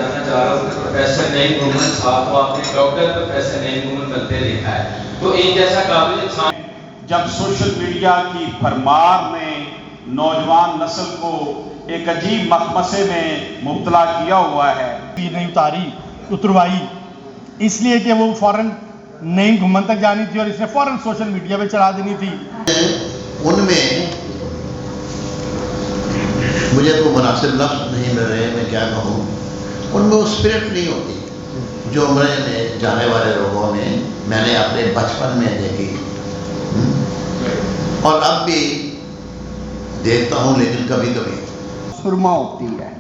جاننا چاہ رہا ہوں کہ پروفیسر نعیم گھمن صاحب کو آپ نے ڈاکٹر پروفیسر نعیم گھمن بنتے دیکھا ہے، تو ایک جیسا قابل انسان جب سوشل میڈیا کی بھرمار نے نوجوان نسل کو ایک عجیب مخمصے میں مبتلا کیا ہوا ہے، یہ نہیں اتروائی اس لیے کہ وہ فوراً نعیم گھمن تک جانی تھی اور اس نے فوراً سوشل میڈیا پہ چڑھا دینی تھی۔ ان میں مجھے تو مناسب لفظ نہیں مل رہے، میں کیا کہوں، ان میں وہ اسپرٹ نہیں ہوتی جو عمرے میں جانے والے لوگوں میں نے اپنے بچپن میں دیکھی اور اب بھی دیکھتا ہوں، لیکن کبھی کبھی سرما ہوتی ہے۔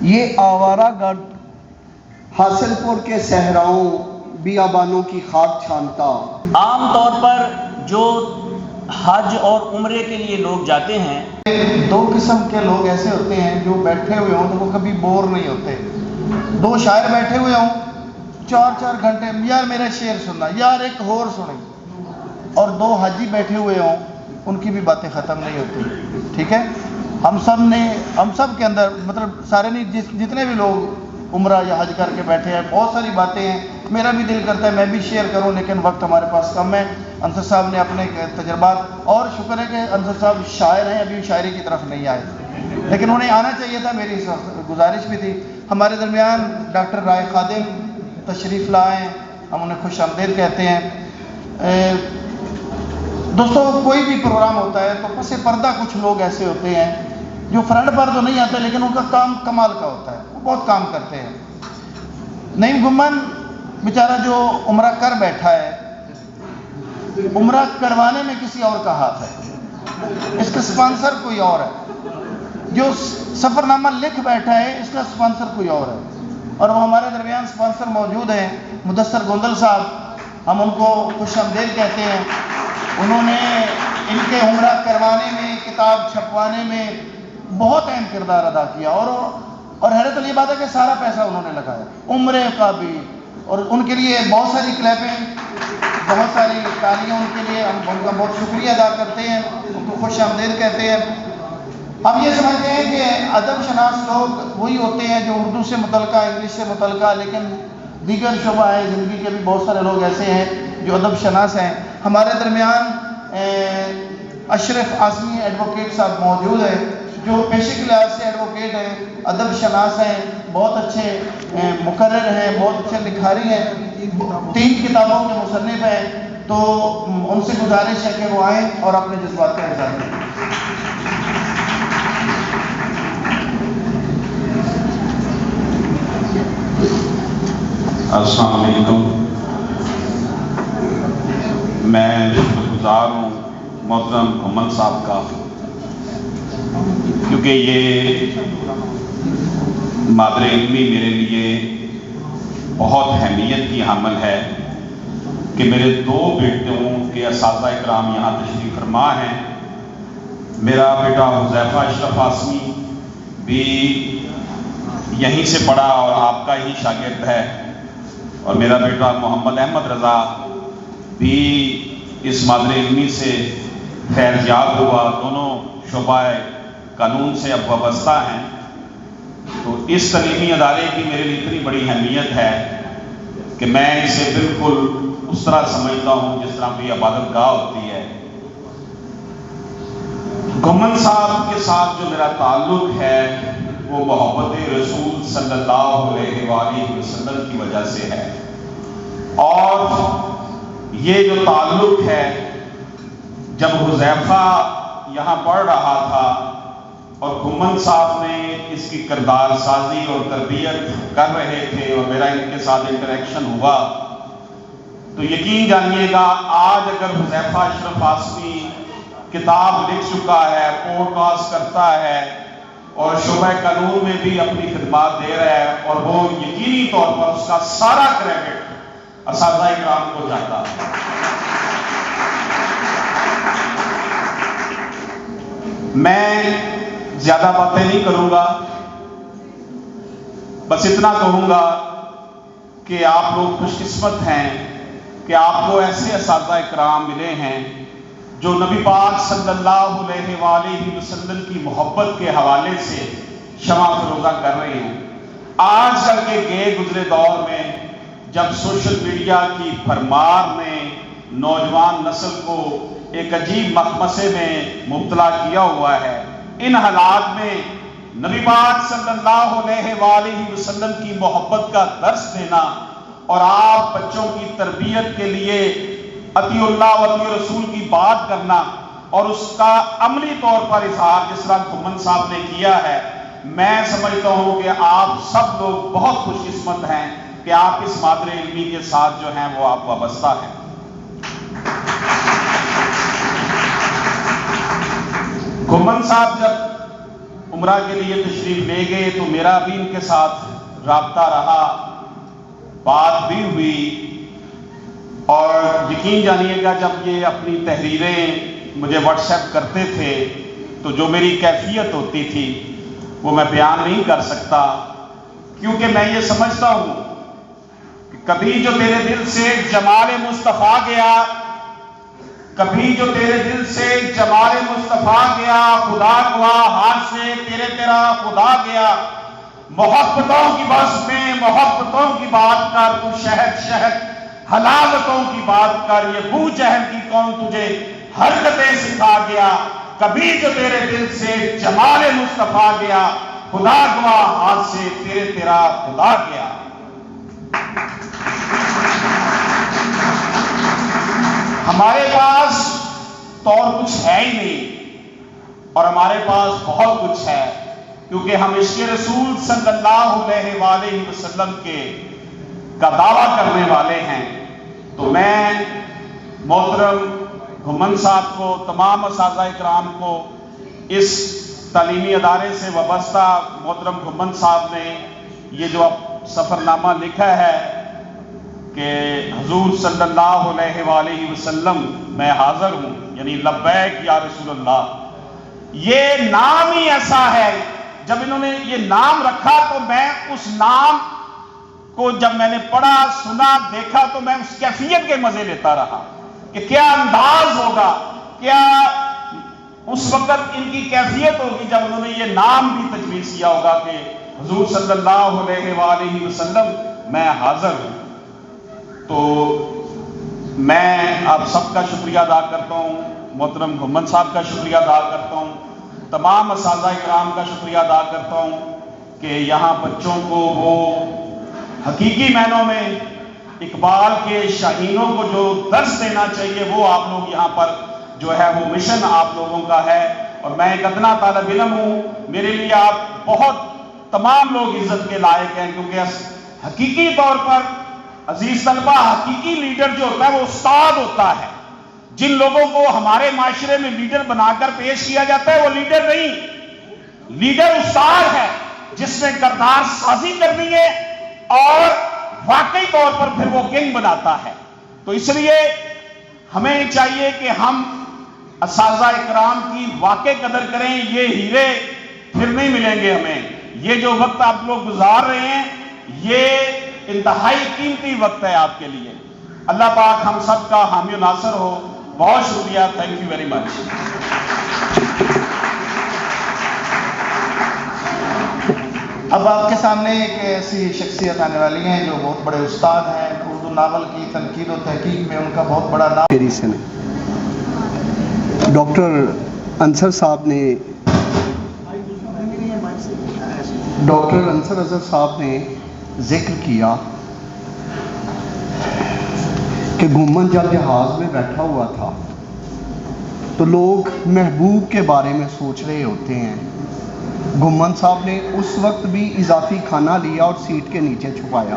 یہ آوارہ گرد حاصل پور کے صحراؤں بیابانوں کی خاک چھانتا۔ عام طور پر جو حج اور عمرے کے لیے لوگ جاتے ہیں، دو قسم کے لوگ ایسے ہوتے ہیں جو بیٹھے ہوئے ہوں تو وہ کبھی بور نہیں ہوتے۔ دو شاعر بیٹھے ہوئے ہوں 4 گھنٹے، یار میرا شعر سننا، یار ایک اور سنیں، اور دو حاجی بیٹھے ہوئے ہوں، ان کی بھی باتیں ختم نہیں ہوتی۔ ٹھیک ہے، ہم سب کے اندر، مطلب سارے نہیں، جتنے بھی لوگ عمرہ یا حج کر کے بیٹھے ہیں، بہت ساری باتیں ہیں، میرا بھی دل کرتا ہے میں بھی شیئر کروں، لیکن وقت ہمارے پاس کم ہے۔ انصر صاحب نے اپنے تجربات، اور شکر ہے کہ انصر صاحب شاعر ہیں، ابھی شاعری کی طرف نہیں آئے، لیکن انہیں آنا چاہیے تھا، میری گزارش بھی تھی۔ ہمارے درمیان ڈاکٹر رائے خادم تشریف لائے، ہم انہیں خوش آمدید کہتے ہیں۔ دوستو، کوئی بھی پروگرام ہوتا ہے تو پس پردہ کچھ لوگ ایسے ہوتے ہیں جو فرنٹ پر تو نہیں آتے، لیکن ان کا کام کمال کا ہوتا ہے، وہ بہت کام کرتے ہیں۔ نعیم گھمن بیچارہ جو عمرہ کر بیٹھا ہے، عمرہ کروانے میں کسی اور کا ہاتھ ہے، اس کا سپانسر کوئی اور ہے، جو سفر نامہ لکھ بیٹھا ہے اس کا سپانسر کوئی اور ہے، اور وہ ہمارے درمیان سپانسر موجود ہیں، مدثر گوندل صاحب، ہم ان کو خوش آمدید کہتے ہیں۔ انہوں نے ان کے عمرہ کروانے میں، کتاب چھپوانے میں بہت اہم کردار ادا کیا، اور حیرت والی بات ہے کہ سارا پیسہ انہوں نے لگایا، عمرے کا بھی، اور ان کے لیے بہت ساری کلیپیں، بہت ساری تالیاں ان کے لیے، ہم ان کا بہت شکریہ ادا کرتے ہیں، ان کو خوش آمدید کہتے ہیں۔ ہم یہ سمجھتے ہیں کہ ادب شناس لوگ وہی ہوتے ہیں جو اردو سے متعلقہ، انگلش سے متعلقہ، لیکن دیگر شعبہ ہے زندگی کے بھی بہت سارے لوگ ایسے ہیں جو ادب شناس ہیں۔ ہمارے درمیان اشرف اعظمی ایڈوکیٹ صاحب موجود ہیں، جو پیشے کے لحاظ سے ایڈوکیٹ ہیں، ادب شناس ہیں، بہت اچھے مقرر ہیں، بہت اچھے لکھاری ہیں، 3 کتابوں کے مصنف ہیں، تو ان سے گزارش ہے کہ وہ آئیں اور اپنے جذبات کا اظہار کریں۔ السلام علیکم، میں شکر گزار ہوں محترم گھمن صاحب کا، کیونکہ یہ مادر علمی میرے لیے بہت اہمیت کی حامل ہے کہ میرے 2 بیٹوں کے اساتذہ اکرام یہاں تشریف فرما ہیں۔ میرا بیٹا حذیفہ اشرف اعظمی بھی یہیں سے پڑھا اور آپ کا ہی شاگرد ہے، اور میرا بیٹا محمد احمد رضا بھی اس مادر علمی سے فیضیاب ہوا، دونوں شعبہ قانون سے اب وابستہ ہیں۔ تو اس تعلیمی ادارے کی میرے لیے اتنی بڑی اہمیت ہے کہ میں اسے بالکل اس طرح سمجھتا ہوں جس طرح کوئی عبادت گاہ ہوتی ہے۔ گھمن صاحب کے ساتھ جو میرا تعلق ہے وہ محبت رسول صلی اللہ علیہ وآلہ وسلم کی وجہ سے ہے، اور یہ جو تعلق ہے، جب حذیفہ یہاں پڑھ رہا تھا اور گھمن صاحب نے اس کی کردار سازی اور تربیت کر رہے تھے اور میرا ان کے ساتھ انٹریکشن ہوا، تو یقین جانیے گا آج اگر حذیفہ اشرف اعظمی کتاب لکھ چکا ہے، پوڈ کاسٹ کرتا ہے اور شعبہ قانون میں بھی اپنی خدمات دے رہا ہے، اور وہ یقینی طور پر اس کا سارا کریڈٹ اساتذہ اکرام کو جاتا ہے۔ میں زیادہ باتیں نہیں کروں گا، بس اتنا کہوں گا کہ آپ لوگ خوش قسمت ہیں کہ آپ کو ایسے اساتذہ اکرام ملے ہیں جو نبی پاک صلی اللہ علیہ وآلہ وسلم کی محبت کے حوالے سے شمع فروزہ کر رہے ہیں۔ آج کل کے گئے گزرے دور میں جب سوشل میڈیا کی بھرمار نے نوجوان نسل کو ایک عجیب مخمصے میں مبتلا کیا ہوا ہے، ان حالات میں نبی پاک صلی اللہ علیہ وآلہ وسلم کی محبت کا درس دینا اور آپ بچوں کی تربیت کے لیے اطیع اللہ و اطیع رسول کی بات کرنا اور اس کا عملی طور پر اظہار جس طرح گھمن صاحب نے کیا ہے، میں سمجھتا ہوں کہ آپ سب لوگ بہت خوش قسمت ہیں کہ آپ اس مادر علمی کے ساتھ جو ہیں وہ آپ وابستہ ہیں۔ گھمن صاحب جب عمرہ کے لیے تشریف لے گئے تو میرا بھی ان کے ساتھ رابطہ رہا، بات بھی ہوئی، اور یقین جانیے گا جب یہ اپنی تحریریں مجھے واٹس ایپ کرتے تھے تو جو میری کیفیت ہوتی تھی وہ میں بیان نہیں کر سکتا، کیونکہ میں یہ سمجھتا ہوں کہ کبھی جو تیرے دل سے جمال مصطفیٰ گیا، کبھی جو تیرے دل سے جمال مصطفیٰ گیا، خدا گواہ ہاتھ سے تیرا خدا گیا، محبتوں کی بس میں محبتوں کی بات کر، تو شہد حلالتوں کی بات کر، یہ ابو جہل کی قوم تجھے حرکتیں سکھا گیا، کبھی جو تیرے دل سے جمال مصطفیٰ گیا، خدا گواہ ہاتھ سے تیرا خدا گیا۔ ہمارے پاس تو اور کچھ ہے ہی نہیں، اور ہمارے پاس بہت کچھ ہے، کیونکہ ہم عشق رسول صلی اللہ علیہ وآلہ وسلم کا دعویٰ کرنے والے ہیں۔ تو میں محترم گھمن صاحب کو، تمام اساتذہ اکرام کو، اس تعلیمی ادارے سے وابستہ محترم گھمن صاحب نے یہ جو سفر نامہ لکھا ہے کہ حضور صلی اللہ علیہ وآلہ وسلم میں حاضر ہوں، یعنی لبیک یا رسول اللہ، یہ نام ہی ایسا ہے، جب انہوں نے یہ نام رکھا تو میں اس نام کو جب میں نے پڑھا، سنا، دیکھا تو میں اس کیفیت کے مزے لیتا رہا کہ کیا انداز ہوگا، کیا اس وقت ان کی کیفیت ہوگی جب انہوں نے یہ نام بھی تجویز کیا ہوگا کہ حضور صلی اللہ علیہ وآلہ وسلم میں حاضر ہوں۔ تو میں آپ سب کا شکریہ ادا کرتا ہوں، محترم گھمن صاحب کا شکریہ ادا کرتا ہوں، تمام اساتذہ اکرام کا شکریہ ادا کرتا ہوں کہ یہاں بچوں کو وہ حقیقی معنوں میں اقبال کے شاہینوں کو جو درس دینا چاہیے وہ آپ لوگ یہاں پر جو ہے وہ مشن آپ لوگوں کا ہے، اور میں ایک ادنا طالب علم ہوں، میرے لیے آپ بہت تمام لوگ عزت کے لائق ہیں، کیونکہ حقیقی طور پر عزیز طلبہ حقیقی لیڈر جو ہوتا ہے وہ استاد ہوتا ہے۔ جن لوگوں کو ہمارے معاشرے میں لیڈر بنا کر پیش کیا جاتا ہے وہ لیڈر نہیں، لیڈر استاد ہے جس نے کردار سازی کرنی ہے اور واقعی طور پر پھر وہ کنگ بناتا ہے۔ تو اس لیے ہمیں چاہیے کہ ہم اساتذہ اکرام کی واقعی قدر کریں، یہ ہیرے پھر نہیں ملیں گے ہمیں، یہ جو وقت آپ لوگ گزار رہے ہیں یہ انتہائی قیمتی وقت ہے آپ کے لیے۔ اللہ پاک ہم سب کا حامی و ناصر ہو۔ بہت شکریہ، تھینک یو ویری مچ۔ اب آپ کے سامنے ایک ایسی شخصیت آنے والی ہیں جو بہت بڑے استاد ہیں، اردو ناول کی تنقید و تحقیق میں ان کا بہت بڑا نام۔ ڈاکٹر انصر صاحب نے ڈاکٹر انصر اظہر صاحب نے ذکر کیا کہ گھمن جب جہاز میں بیٹھا ہوا تھا تو لوگ محبوب کے بارے میں سوچ رہے ہوتے ہیں۔ گھمن صاحب نے اس وقت بھی اضافی کھانا لیا اور سیٹ کے نیچے چھپایا،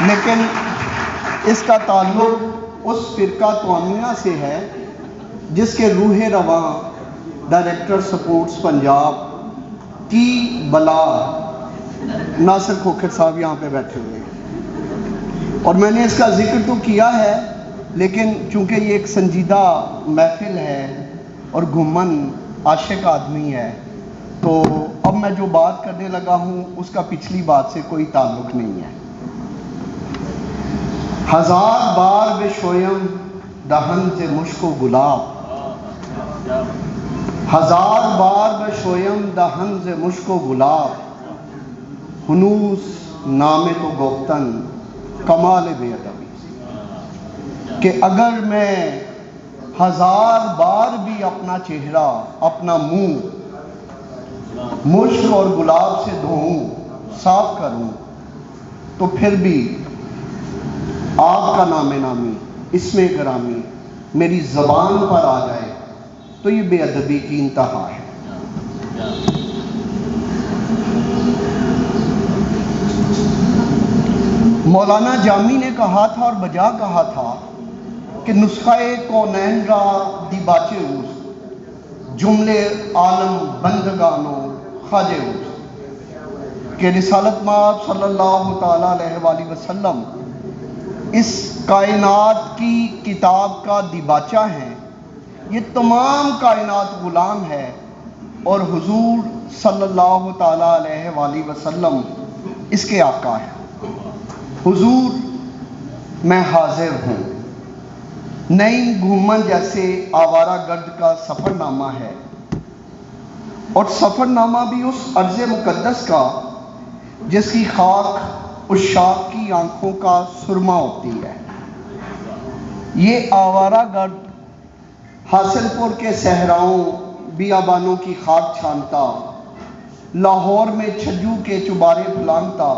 لیکن اس کا تعلق اس فرقہ توانیہ سے ہے جس کے روح رواں ڈائریکٹر سپورٹس پنجاب کی بلا ناصر کھوکھر صاحب یہاں پہ بیٹھے ہوئے ہیں، اور میں نے اس کا ذکر تو کیا ہے، لیکن چونکہ یہ ایک سنجیدہ محفل ہے اور گھمن عاشق آدمی ہے، تو اب میں جو بات کرنے لگا ہوں اس کا پچھلی بات سے کوئی تعلق نہیں ہے۔ ہزار بار بشویم دہن سے مشک و گلاب، ہزار بار بشویم دہن سے مشک و گلاب، ہنوز نام تو گفتن کمال بے ادبی، کہ اگر میں 1000 بار بھی اپنا چہرہ، اپنا منہ مشک اور گلاب سے دھوؤں، صاف کروں، تو پھر بھی آپ کا نام نامی، اسم گرامی میری زبان پر آ جائے تو یہ بے ادبی کی انتہا ہے۔ مولانا جامی نے کہا تھا اور بجا کہا تھا کہ نسخہ کونین را دی باچے اوست، جملے عالم بندگانوں خواجے اوست، کہ رسالت مآب صلی اللہ تعالیٰ علیہ وآلہ وسلم اس کائنات کی کتاب کا دیباچہ ہیں، یہ تمام کائنات غلام ہے، اور حضور صلی اللہ تعالیٰ علیہ وآلہ وسلم اس کے آقا ہیں۔ حضور میں حاضر ہوں، نئی گھومن جیسے آوارہ گرد کا سفر نامہ ہے، اور سفر نامہ بھی اس ارض مقدس کا جس کی خاک عشاق کی آنکھوں کا سرما ہوتی ہے۔ یہ آوارہ گرد حاصل پور کے صحراؤں بیابانوں کی خاک چھانتا، لاہور میں چھجو کے چبارے پھلانگتا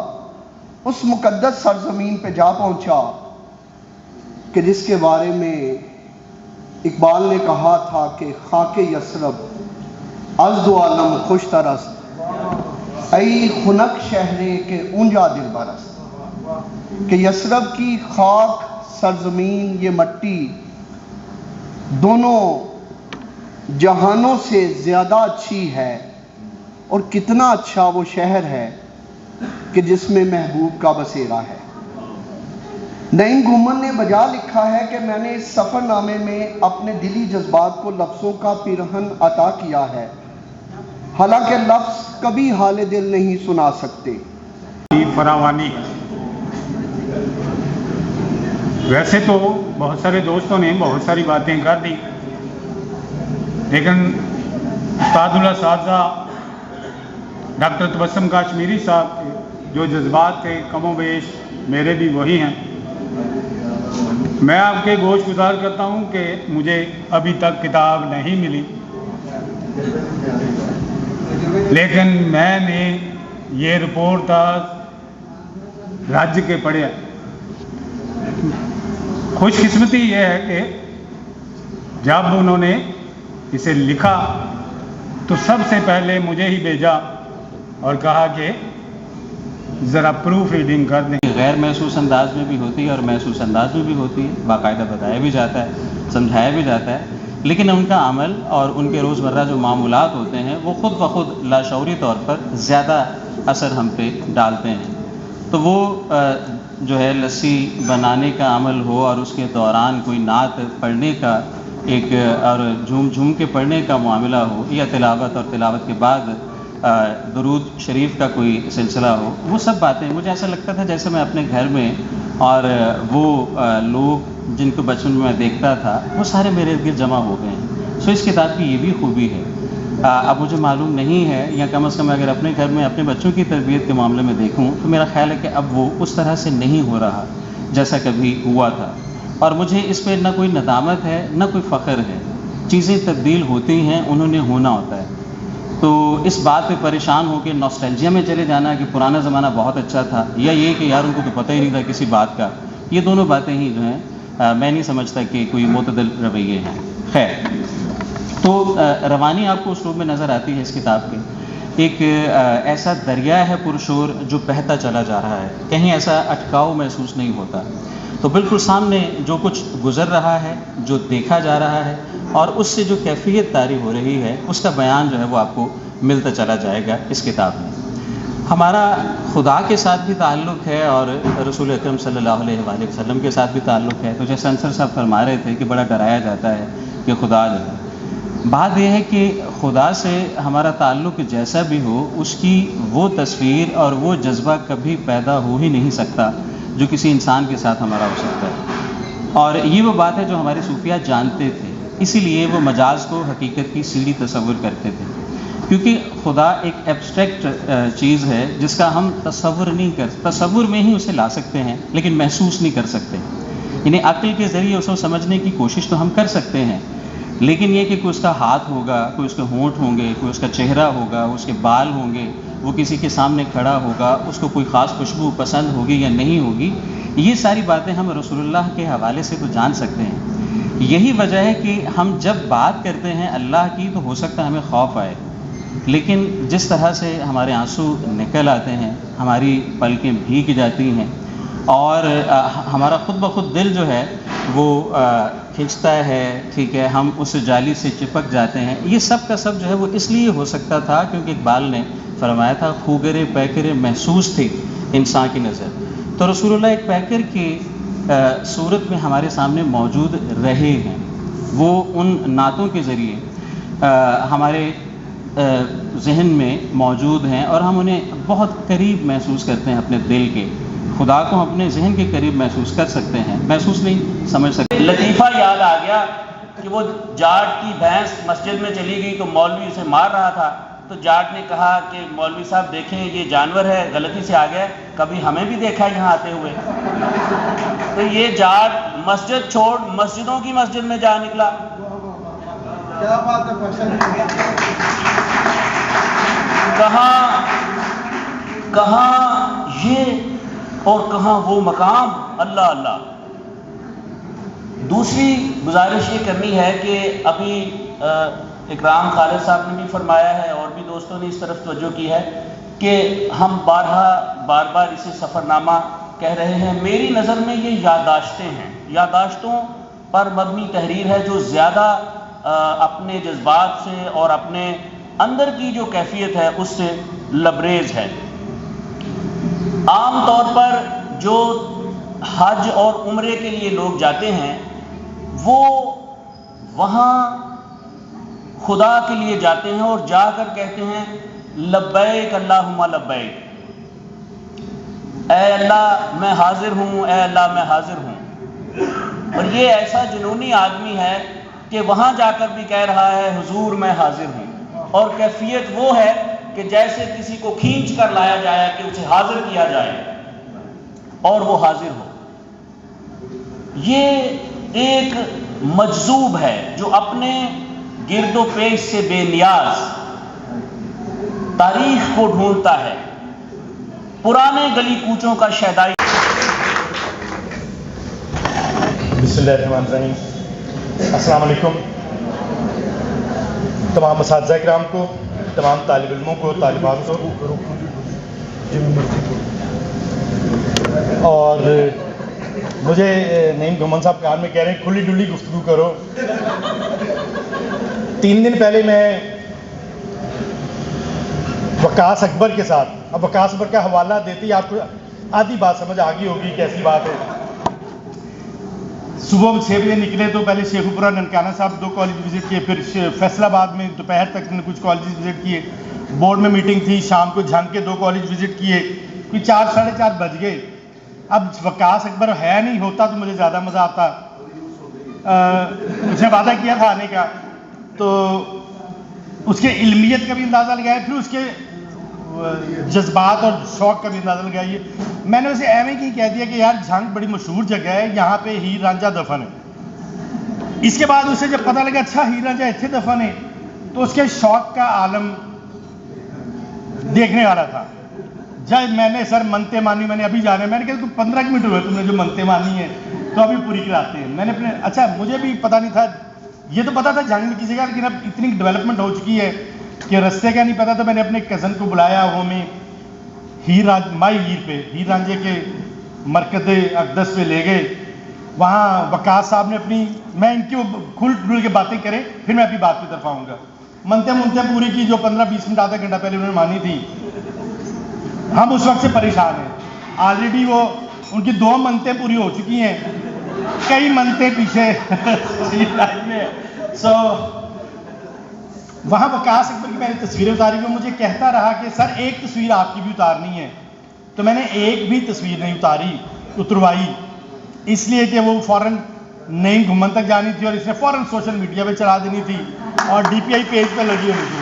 اس مقدس سرزمین پہ جا پہنچا کہ جس کے بارے میں اقبال نے کہا تھا کہ خاک یثرب از دو عالم خوش ترست، ای خنک شہرے کے اونجا دل برست، کہ یثرب کی خاک، سرزمین، یہ مٹی دونوں جہانوں سے زیادہ اچھی ہے، اور کتنا اچھا وہ شہر ہے کہ جس میں محبوب کا بسیرا ہے۔ نعیم گھومن نے بجا لکھا ہے کہ میں نے اس سفر نامے میں اپنے دلی جذبات کو لفظوں کا پیرہن عطا کیا ہے، حالانکہ لفظ کبھی حال دل نہیں سنا سکتے۔ فراوانی، ویسے تو بہت سارے دوستوں نے بہت ساری باتیں کر دی، لیکن استاد الاساتذہ ڈاکٹر تبسم کاشمیری صاحب کے جو جذبات تھے کم و بیش میرے بھی وہی ہیں۔ میں آپ کے گوش گزار کرتا ہوں کہ مجھے ابھی تک کتاب نہیں ملی، لیکن میں نے یہ رپورٹ رج کے پڑھا۔ خوش قسمتی یہ ہے کہ جب انہوں نے اسے لکھا تو سب سے پہلے مجھے ہی بھیجا اور کہا کہ ذرا پروف ریڈنگ کر دیں۔ غیر محسوس انداز میں بھی ہوتی ہے اور محسوس انداز میں بھی ہوتی ہے، باقاعدہ بتایا بھی جاتا ہے، سمجھایا بھی جاتا ہے، لیکن ان کا عمل اور ان کے روزمرہ جو معمولات ہوتے ہیں وہ خود بخود لاشعوری طور پر زیادہ اثر ہم پہ ڈالتے ہیں۔ تو وہ جو ہے لسی بنانے کا عمل ہو اور اس کے دوران کوئی نعت پڑھنے کا ایک اور جھوم جھوم کے پڑھنے کا معاملہ ہو، یا تلاوت اور تلاوت کے بعد درود شریف کا کوئی سلسلہ ہو، وہ سب باتیں مجھے ایسا لگتا تھا جیسے میں اپنے گھر میں، اور وہ لوگ جن کو بچپن میں دیکھتا تھا وہ سارے میرے ارد گرد جمع ہو گئے ہیں۔ سو اس کتاب کی یہ بھی خوبی ہے۔ اب مجھے معلوم نہیں ہے، یا کم از کم اگر اپنے گھر میں اپنے بچوں کی تربیت کے معاملے میں دیکھوں تو میرا خیال ہے کہ اب وہ اس طرح سے نہیں ہو رہا جیسا کبھی ہوا تھا، اور مجھے اس پہ نہ کوئی ندامت ہے نہ کوئی فخر ہے۔ چیزیں تبدیل ہوتی ہیں، انہوں نے ہونا ہوتا ہے، تو اس بات پہ پریشان ہو کے نوسٹیلجیا میں چلے جانا کہ پرانا زمانہ بہت اچھا تھا، یا یہ کہ یار ان کو تو پتہ ہی نہیں تھا کسی بات کا، یہ دونوں باتیں ہی جو ہیں میں نہیں سمجھتا کہ کوئی معتدل رویے ہیں۔ خیر، تو روانی آپ کو اسلوب میں نظر آتی ہے اس کتاب کے، ایک ایسا دریا ہے پرشور جو بہتا چلا جا رہا ہے، کہیں ایسا اٹکاؤ محسوس نہیں ہوتا، تو بالکل سامنے جو کچھ گزر رہا ہے، جو دیکھا جا رہا ہے، اور اس سے جو کیفیت طاری ہو رہی ہے اس کا بیان جو ہے وہ آپ کو ملتا چلا جائے گا اس کتاب میں۔ ہمارا خدا کے ساتھ بھی تعلق ہے اور رسول اکرم صلی اللہ علیہ وآلہ وسلم کے ساتھ بھی تعلق ہے، تو جیسے انصر صاحب فرما رہے تھے کہ بڑا ڈرایا جاتا ہے کہ خدا جو ہے، بات یہ ہے کہ خدا سے ہمارا تعلق جیسا بھی ہو، اس کی وہ تصویر اور وہ جذبہ کبھی پیدا ہو ہی نہیں سکتا جو کسی انسان کے ساتھ ہمارا ہو سکتا ہے، اور یہ وہ بات ہے جو ہمارے صوفیہ جانتے تھے، اسی لیے وہ مجاز کو حقیقت کی سیڑھی تصور کرتے تھے۔ کیونکہ خدا ایک ایبسٹریکٹ چیز ہے جس کا ہم تصور میں ہی اسے لا سکتے ہیں لیکن محسوس نہیں کر سکتے. یعنی عقل کے ذریعے اسے سمجھنے کی کوشش تو ہم کر سکتے ہیں، لیکن یہ کہ کوئی اس کا ہاتھ ہوگا، کوئی اس کے ہونٹ ہوں گے، کوئی اس کا چہرہ ہوگا، اس کے بال ہوں گے، وہ کسی کے سامنے کھڑا ہوگا، اس کو کوئی خاص خوشبو پسند ہوگی یا نہیں ہوگی، یہ ساری باتیں ہم رسول اللہ کے حوالے سے تو جان سکتے ہیں. یہی وجہ ہے کہ ہم جب بات کرتے ہیں اللہ کی تو ہو سکتا ہے ہمیں خوف آئے، لیکن جس طرح سے ہمارے آنسو نکل آتے ہیں، ہماری پلکیں بھیگ جاتی ہیں اور ہمارا خود بخود دل جو ہے وہ کھنچتا ہے، ٹھیک ہے، ہم اس جالی سے چپک جاتے ہیں، یہ سب کا سب جو ہے وہ اس لیے ہو سکتا تھا کیونکہ اقبال نے فرمایا تھا خوگرے پیکرے محسوس تھی انسان کی نظر. تو رسول اللہ ایک پیکر کی صورت میں ہمارے سامنے موجود رہے ہیں. وہ ان نعتوں کے ذریعے ہمارے ذہن میں موجود ہیں اور ہم انہیں بہت قریب محسوس کرتے ہیں. اپنے دل کے خدا کو اپنے ذہن کے قریب محسوس کر سکتے ہیں، محسوس نہیں سمجھ سکتے. لطیفہ یاد آ گیا کہ وہ جاٹ کی بھینس مسجد میں چلی گئی تو مولوی اسے مار رہا تھا، تو جاٹ نے کہا کہ مولوی صاحب دیکھیں یہ جانور ہے، غلطی سے آ گیا، کبھی ہمیں بھی دیکھا یہاں آتے ہوئے. تو یہ جاٹ مسجد چھوڑ مسجدوں کی مسجد میں جا نکلا. کیا بات ہے، کہاں یہ اور کہاں وہ مقام. اللہ اللہ. دوسری گزارش یہ کرنی ہے کہ ابھی اکرام خالد صاحب نے بھی فرمایا ہے اور بھی دوستوں نے اس طرف توجہ کی ہے کہ ہم بار بار اسے سفر نامہ کہہ رہے ہیں. میری نظر میں یہ یادداشتیں ہیں، یادداشتوں پر مبنی تحریر ہے جو زیادہ اپنے جذبات سے اور اپنے اندر کی جو کیفیت ہے اس سے لبریز ہے. عام طور پر جو حج اور عمرے کے لیے لوگ جاتے ہیں وہ وہاں خدا کے لیے جاتے ہیں اور جا کر کہتے ہیں لبیک اللہم لبیک، اے اللہ میں حاضر ہوں، اے اللہ میں حاضر ہوں. اور یہ ایسا جنونی آدمی ہے کہ وہاں جا کر بھی کہہ رہا ہے حضور میں حاضر ہوں. اور کیفیت وہ ہے کہ جیسے کسی کو کھینچ کر لایا جائے کہ اسے حاضر کیا جائے اور وہ حاضر ہو. یہ ایک مجذوب ہے جو اپنے گرد و پیش سے بے نیاز تاریخ کو ڈھونڈتا ہے، پرانے گلی کوچوں کا شیدائی. بسم اللہ الرحمن الرحیم. السلام علیکم. تمام اساتذہ کرام کو، تمام طالب علموں کو، طالبات کو، اور مجھے نعیم گھمن صاحب کار میں کہہ رہے ہیں کھلی ڈلی گفتگو کرو. 3 دن پہلے میں وقاص اکبر کے ساتھ، اب وقاص اکبر کا حوالہ دیتے ہی آپ کو آدھی بات سمجھ آ گئی ہوگی کیسی بات ہے. صبح 6 بجے نکلے تو پہلے شیخو پورہ ننکانہ صاحب 2 کالج وزٹ کیے، پھر فیصل آباد میں دوپہر تک کچھ کالجز وزٹ کیے، بورڈ میں میٹنگ تھی، شام کو جھنگ کے 2 کالج وزٹ کیے، کوئی 4 ساڑھے 4 بج گئے. اب وقاص اکبر ہے نہیں ہوتا تو مجھے زیادہ مزہ آتا. اس نے وعدہ کیا تھا آنے کا تو اس کے علمیت کا بھی اندازہ لگایا، پھر اس کے جذبات اور شوق کا بھی اندازہ لگائیے. میں نے اسے ایویں ہی کہہ دیا کہ یار جھنگ بڑی مشہور جگہ ہے، یہاں پہ ہیر رانجھا دفن ہے. اس کے بعد اسے جب پتہ لگا اچھا ہیر رانجھا اتنے دفن ہے تو اس کے شوق کا عالم دیکھنے والا تھا. جب میں نے سر منتے مانی، میں نے ابھی جانا ہے، میں نے کہا 15 منٹ ہوئے تم نے جو منتے مانی ہے تو ابھی پوری کراتے ہیں. میں نے اپنے اچھا مجھے بھی پتہ نہیں تھا، یہ تو پتا تھا جھنگ میں کسی کا، لیکن اب اتنی ڈیولپمنٹ ہو چکی ہے کہ رستے کا نہیں پتا. تو میں نے اپنے کزن کو بلایا، وہ میں مائی ہیر پہ ہیر رانجھے کے مرکز اقدس پہ لے گئے. وہاں وقاص صاحب نے اپنی، میں ان کی کھل ڈل کے باتیں کریں پھر میں اپنی بات پہ طرف آؤں گا. منتے پوری کی جو 15-20 منٹ آدھا گھنٹہ پہلے انہوں نے مانی تھی، ہم اس وقت سے پریشان ہیں. آلریڈی وہ ان کی 2 منتیں پوری ہو چکی ہیں، کئی منتیں پیچھے میں. سو وہاں وقاص اکبر کی میں نے تصویریں اتاری ہوئی، مجھے کہتا رہا کہ سر ایک تصویر آپ کی بھی اتارنی ہے. تو میں نے ایک بھی تصویر نہیں اتروائی، اس لیے کہ وہ فوراً نعیم گھمن تک جانی تھی اور اس نے فوراً سوشل میڈیا پہ چلا دینی تھی اور DPI پیج پہ لگی ہونی تھی.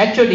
HOD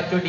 HOD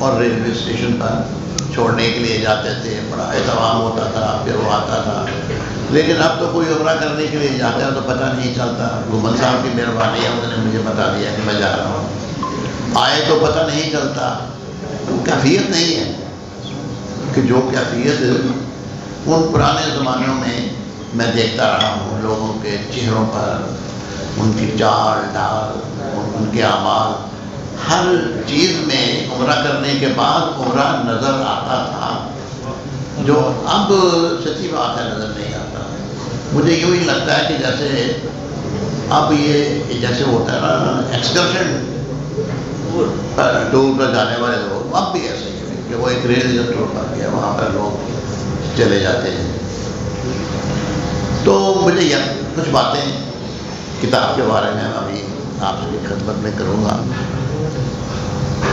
اور ریلوے اسٹیشن پر چھوڑنے کے لیے جاتے تھے، بڑا اہتمام ہوتا تھا، پھر وہ آتا تھا. لیکن اب تو کوئی عمرہ کرنے کے لیے جاتا ہے تو پتہ نہیں چلتا. گھومن صاحب کی مہربانی ہے، انہوں نے مجھے بتا دیا کہ میں جا رہا ہوں. آئے تو پتہ نہیں چلتا، کیفیت نہیں ہے کہ جو کیفیت ان پرانے زمانوں میں دیکھتا رہا ہوں. لوگوں کے چہروں پر ان کی چال ڈال، ان کے اعمال، ہر چیز میں عمرہ کرنے کے بعد عمرہ نظر آتا تھا، جو اب سچی بات ہے نظر نہیں آتا. مجھے یوں ہی لگتا ہے کہ جیسے اب یہ جیسے ہوتا ہے نا ایکسکرشن ٹور پر جانے والے لوگ، اب بھی ایسے ہی ہے کہ وہ ایک ریلیجس ٹور پر گیا، وہاں پر لوگ چلے جاتے ہیں. تو مجھے کچھ باتیں کتاب کے بارے میں ابھی آپ کی خدمت میں کروں گا.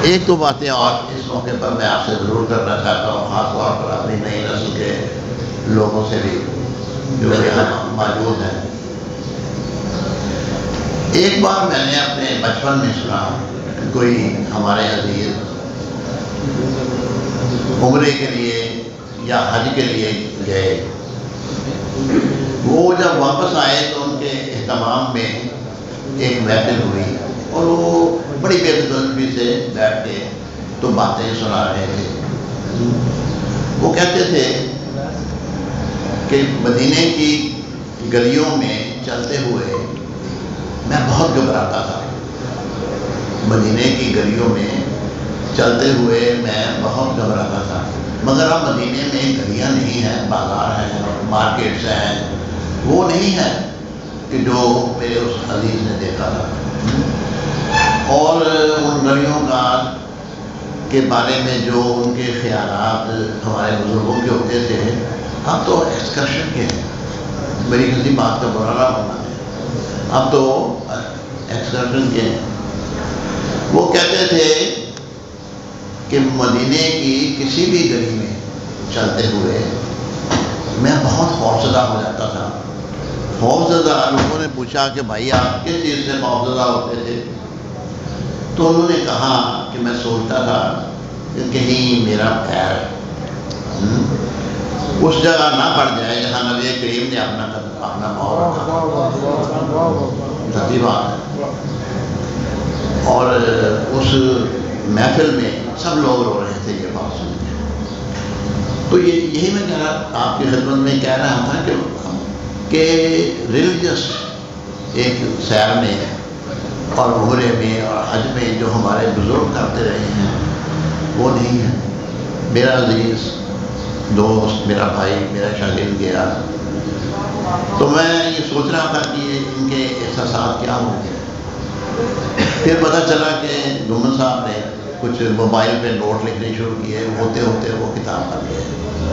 ایک دو باتیں اور اس موقع پر میں آپ سے ضرور کرنا چاہتا ہوں، خاص طور پر اپنی نئی نسل کے لوگوں سے بھی جو یہاں موجود ہیں. ایک بار میں نے اپنے بچپن میں سنا، کوئی ہمارے عزیز عمرے کے لیے یا حج کے لیے گئے. وہ جب واپس آئے تو ان کے اہتمام میں ایک محفل ہوئی اور وہ بڑی بے تکلفی سے بیٹھ کے تو باتیں سنا رہے تھے. وہ کہتے تھے کہ مدینے کی گلیوں میں چلتے ہوئے میں بہت گھبراتا تھا. مدینے کی گلیوں میں چلتے ہوئے میں بہت گھبراتا تھا، مگر اب مدینے میں گلیاں نہیں ہیں، بازار ہیں، مارکیٹس ہیں، وہ نہیں ہے کہ جو میرے اس عزیز نے دیکھا تھا. اور ان گلیوں کا کے بارے میں جو ان کے خیالات ہمارے بزرگوں کے ہوتے تھے، اب تو ایکسکرشن کے ہیں. میری کسی بات کا برا نہ ہونا ہے، اب تو ایکسکرشن کے ہیں. وہ کہتے تھے کہ مدینے کی کسی بھی گلی میں چلتے ہوئے میں بہت خوفزدہ ہو جاتا تھا. خوفزدہ، لوگوں نے پوچھا کہ بھائی آپ کس چیز سے خوفزدہ ہوتے تھے؟ تو انہوں نے کہا کہ میں سوچتا تھا کہ کہیں میرا پیر اس جگہ نہ پڑ جائے جہاں نبی کریم نے اپنا پاؤں رکھا. سچی بات ہے. اور اس محفل میں سب لوگ رو رہے تھے یہ بات سن کے. تو یہی میں کہہ رہا، آپ کی خدمت میں کہہ رہا تھا کہ ریلیجس ایک سیر میں اور عمرے میں اور حج میں جو ہمارے بزرگ کرتے رہے ہیں وہ نہیں ہے. میرا عزیز دوست، میرا بھائی، میرا شاگرد گیا تو میں یہ سوچ رہا تھا کہ ان کے احساسات کیا ہوں گے. پھر پتہ چلا کہ گھومن صاحب نے کچھ موبائل پہ نوٹ لکھنے شروع کیے، ہوتے ہوتے وہ کتاب پڑھ گئے.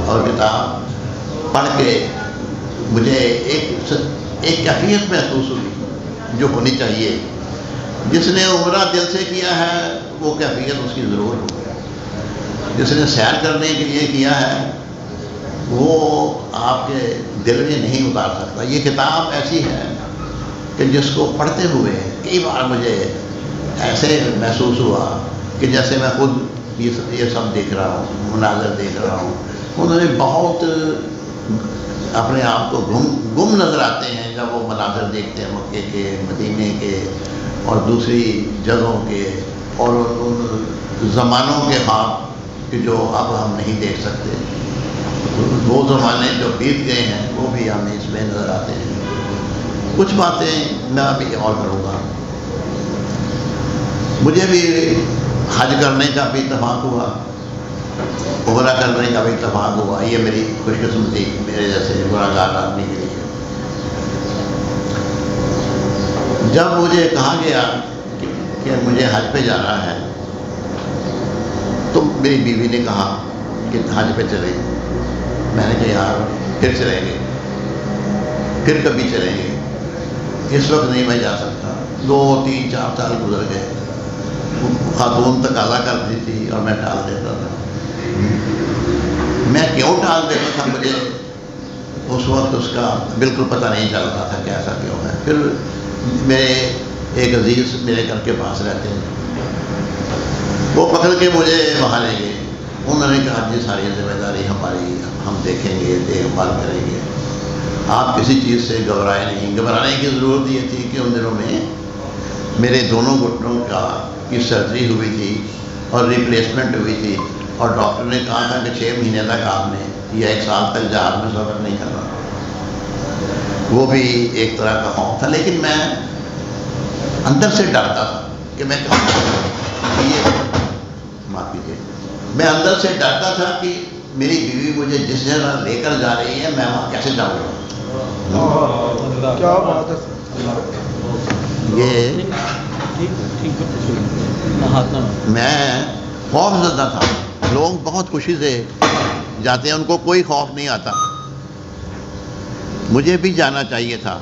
اور کتاب پڑھ کے مجھے ایک کیفیت محسوس ہوئی جو ہونی چاہیے. جس نے عمرہ دل سے کیا ہے وہ کیفیت اس کی ضرور ہوگی. جس نے سیر کرنے کے لیے کیا ہے وہ آپ کے دل میں نہیں اتار سکتا. یہ کتاب ایسی ہے کہ جس کو پڑھتے ہوئے کئی بار مجھے ایسے محسوس ہوا کہ جیسے میں خود یہ سب دیکھ رہا ہوں، مناظر دیکھ رہا ہوں. انہوں نے بہت اپنے آپ کو گم نظر آتے ہیں جب وہ مناظر دیکھتے ہیں مکے کے، مدینے کے اور دوسری جگہوں کے، اور ان زمانوں کے خواب کہ جو اب ہم نہیں دیکھ سکتے. وہ زمانے جو بیت گئے ہیں وہ بھی ہمیں اس میں نظر آتے ہیں. کچھ باتیں میں ابھی اور کروں گا. مجھے بھی حج کرنے کا بھی اتفاق ہوا، عمرہ کرنے کا بھی اتفاق ہوا. یہ میری خوش قسمتی میرے جیسے گنہگار آدمی کے لیے. جب مجھے کہا گیا کہ مجھے حج پہ جانا ہے تو میری بیوی نے کہا کہ حج پہ چلیں. میں نے کہا یار پھر چلیں گے، پھر کبھی چلیں گے، اس وقت نہیں میں جا سکتا. 2 3 4 سال گزر گئے. خاتون تقاضا کرتی تھی اور میں ٹال دیتا تھا. میں کیوں ٹال دیتا تھا مجھے اس وقت اس کا بالکل پتہ نہیں چلتا تھا کہ ایسا کیوں ہے. پھر میرے ایک عزیز میرے گھر کے پاس رہتے ہیں، وہ پکڑ کے مجھے وہاں لے گئے. انہوں نے کہا جی ساری ذمہ داری ہماری، ہم دیکھیں گے، دیکھ بھال کریں گے، آپ کسی چیز سے گھبرائے نہیں. گھبرانے کی ضرورت یہ تھی کہ ان دنوں میں میرے دونوں گھٹنوں کی سرجری ہوئی تھی اور ریپلیسمنٹ ہوئی تھی، اور ڈاکٹر نے کہا تھا کہ 6 مہینے تک آپ نے یا 1 سال تک جہاز میں سفر نہیں کرنا. وہ بھی ایک طرح کا خوف تھا، لیکن میں اندر سے ڈرتا تھا کہ میں یہ معافی دے، میں اندر سے ڈرتا تھا کہ میری بیوی مجھے جس جگہ لے کر جا رہی ہے میں وہاں کیسے جاؤں گا. کیا بات ہے. یہ میں خوف زدہ تھا. لوگ بہت خوشی سے جاتے ہیں، ان کو کوئی خوف نہیں آتا. مجھے بھی جانا چاہیے تھا،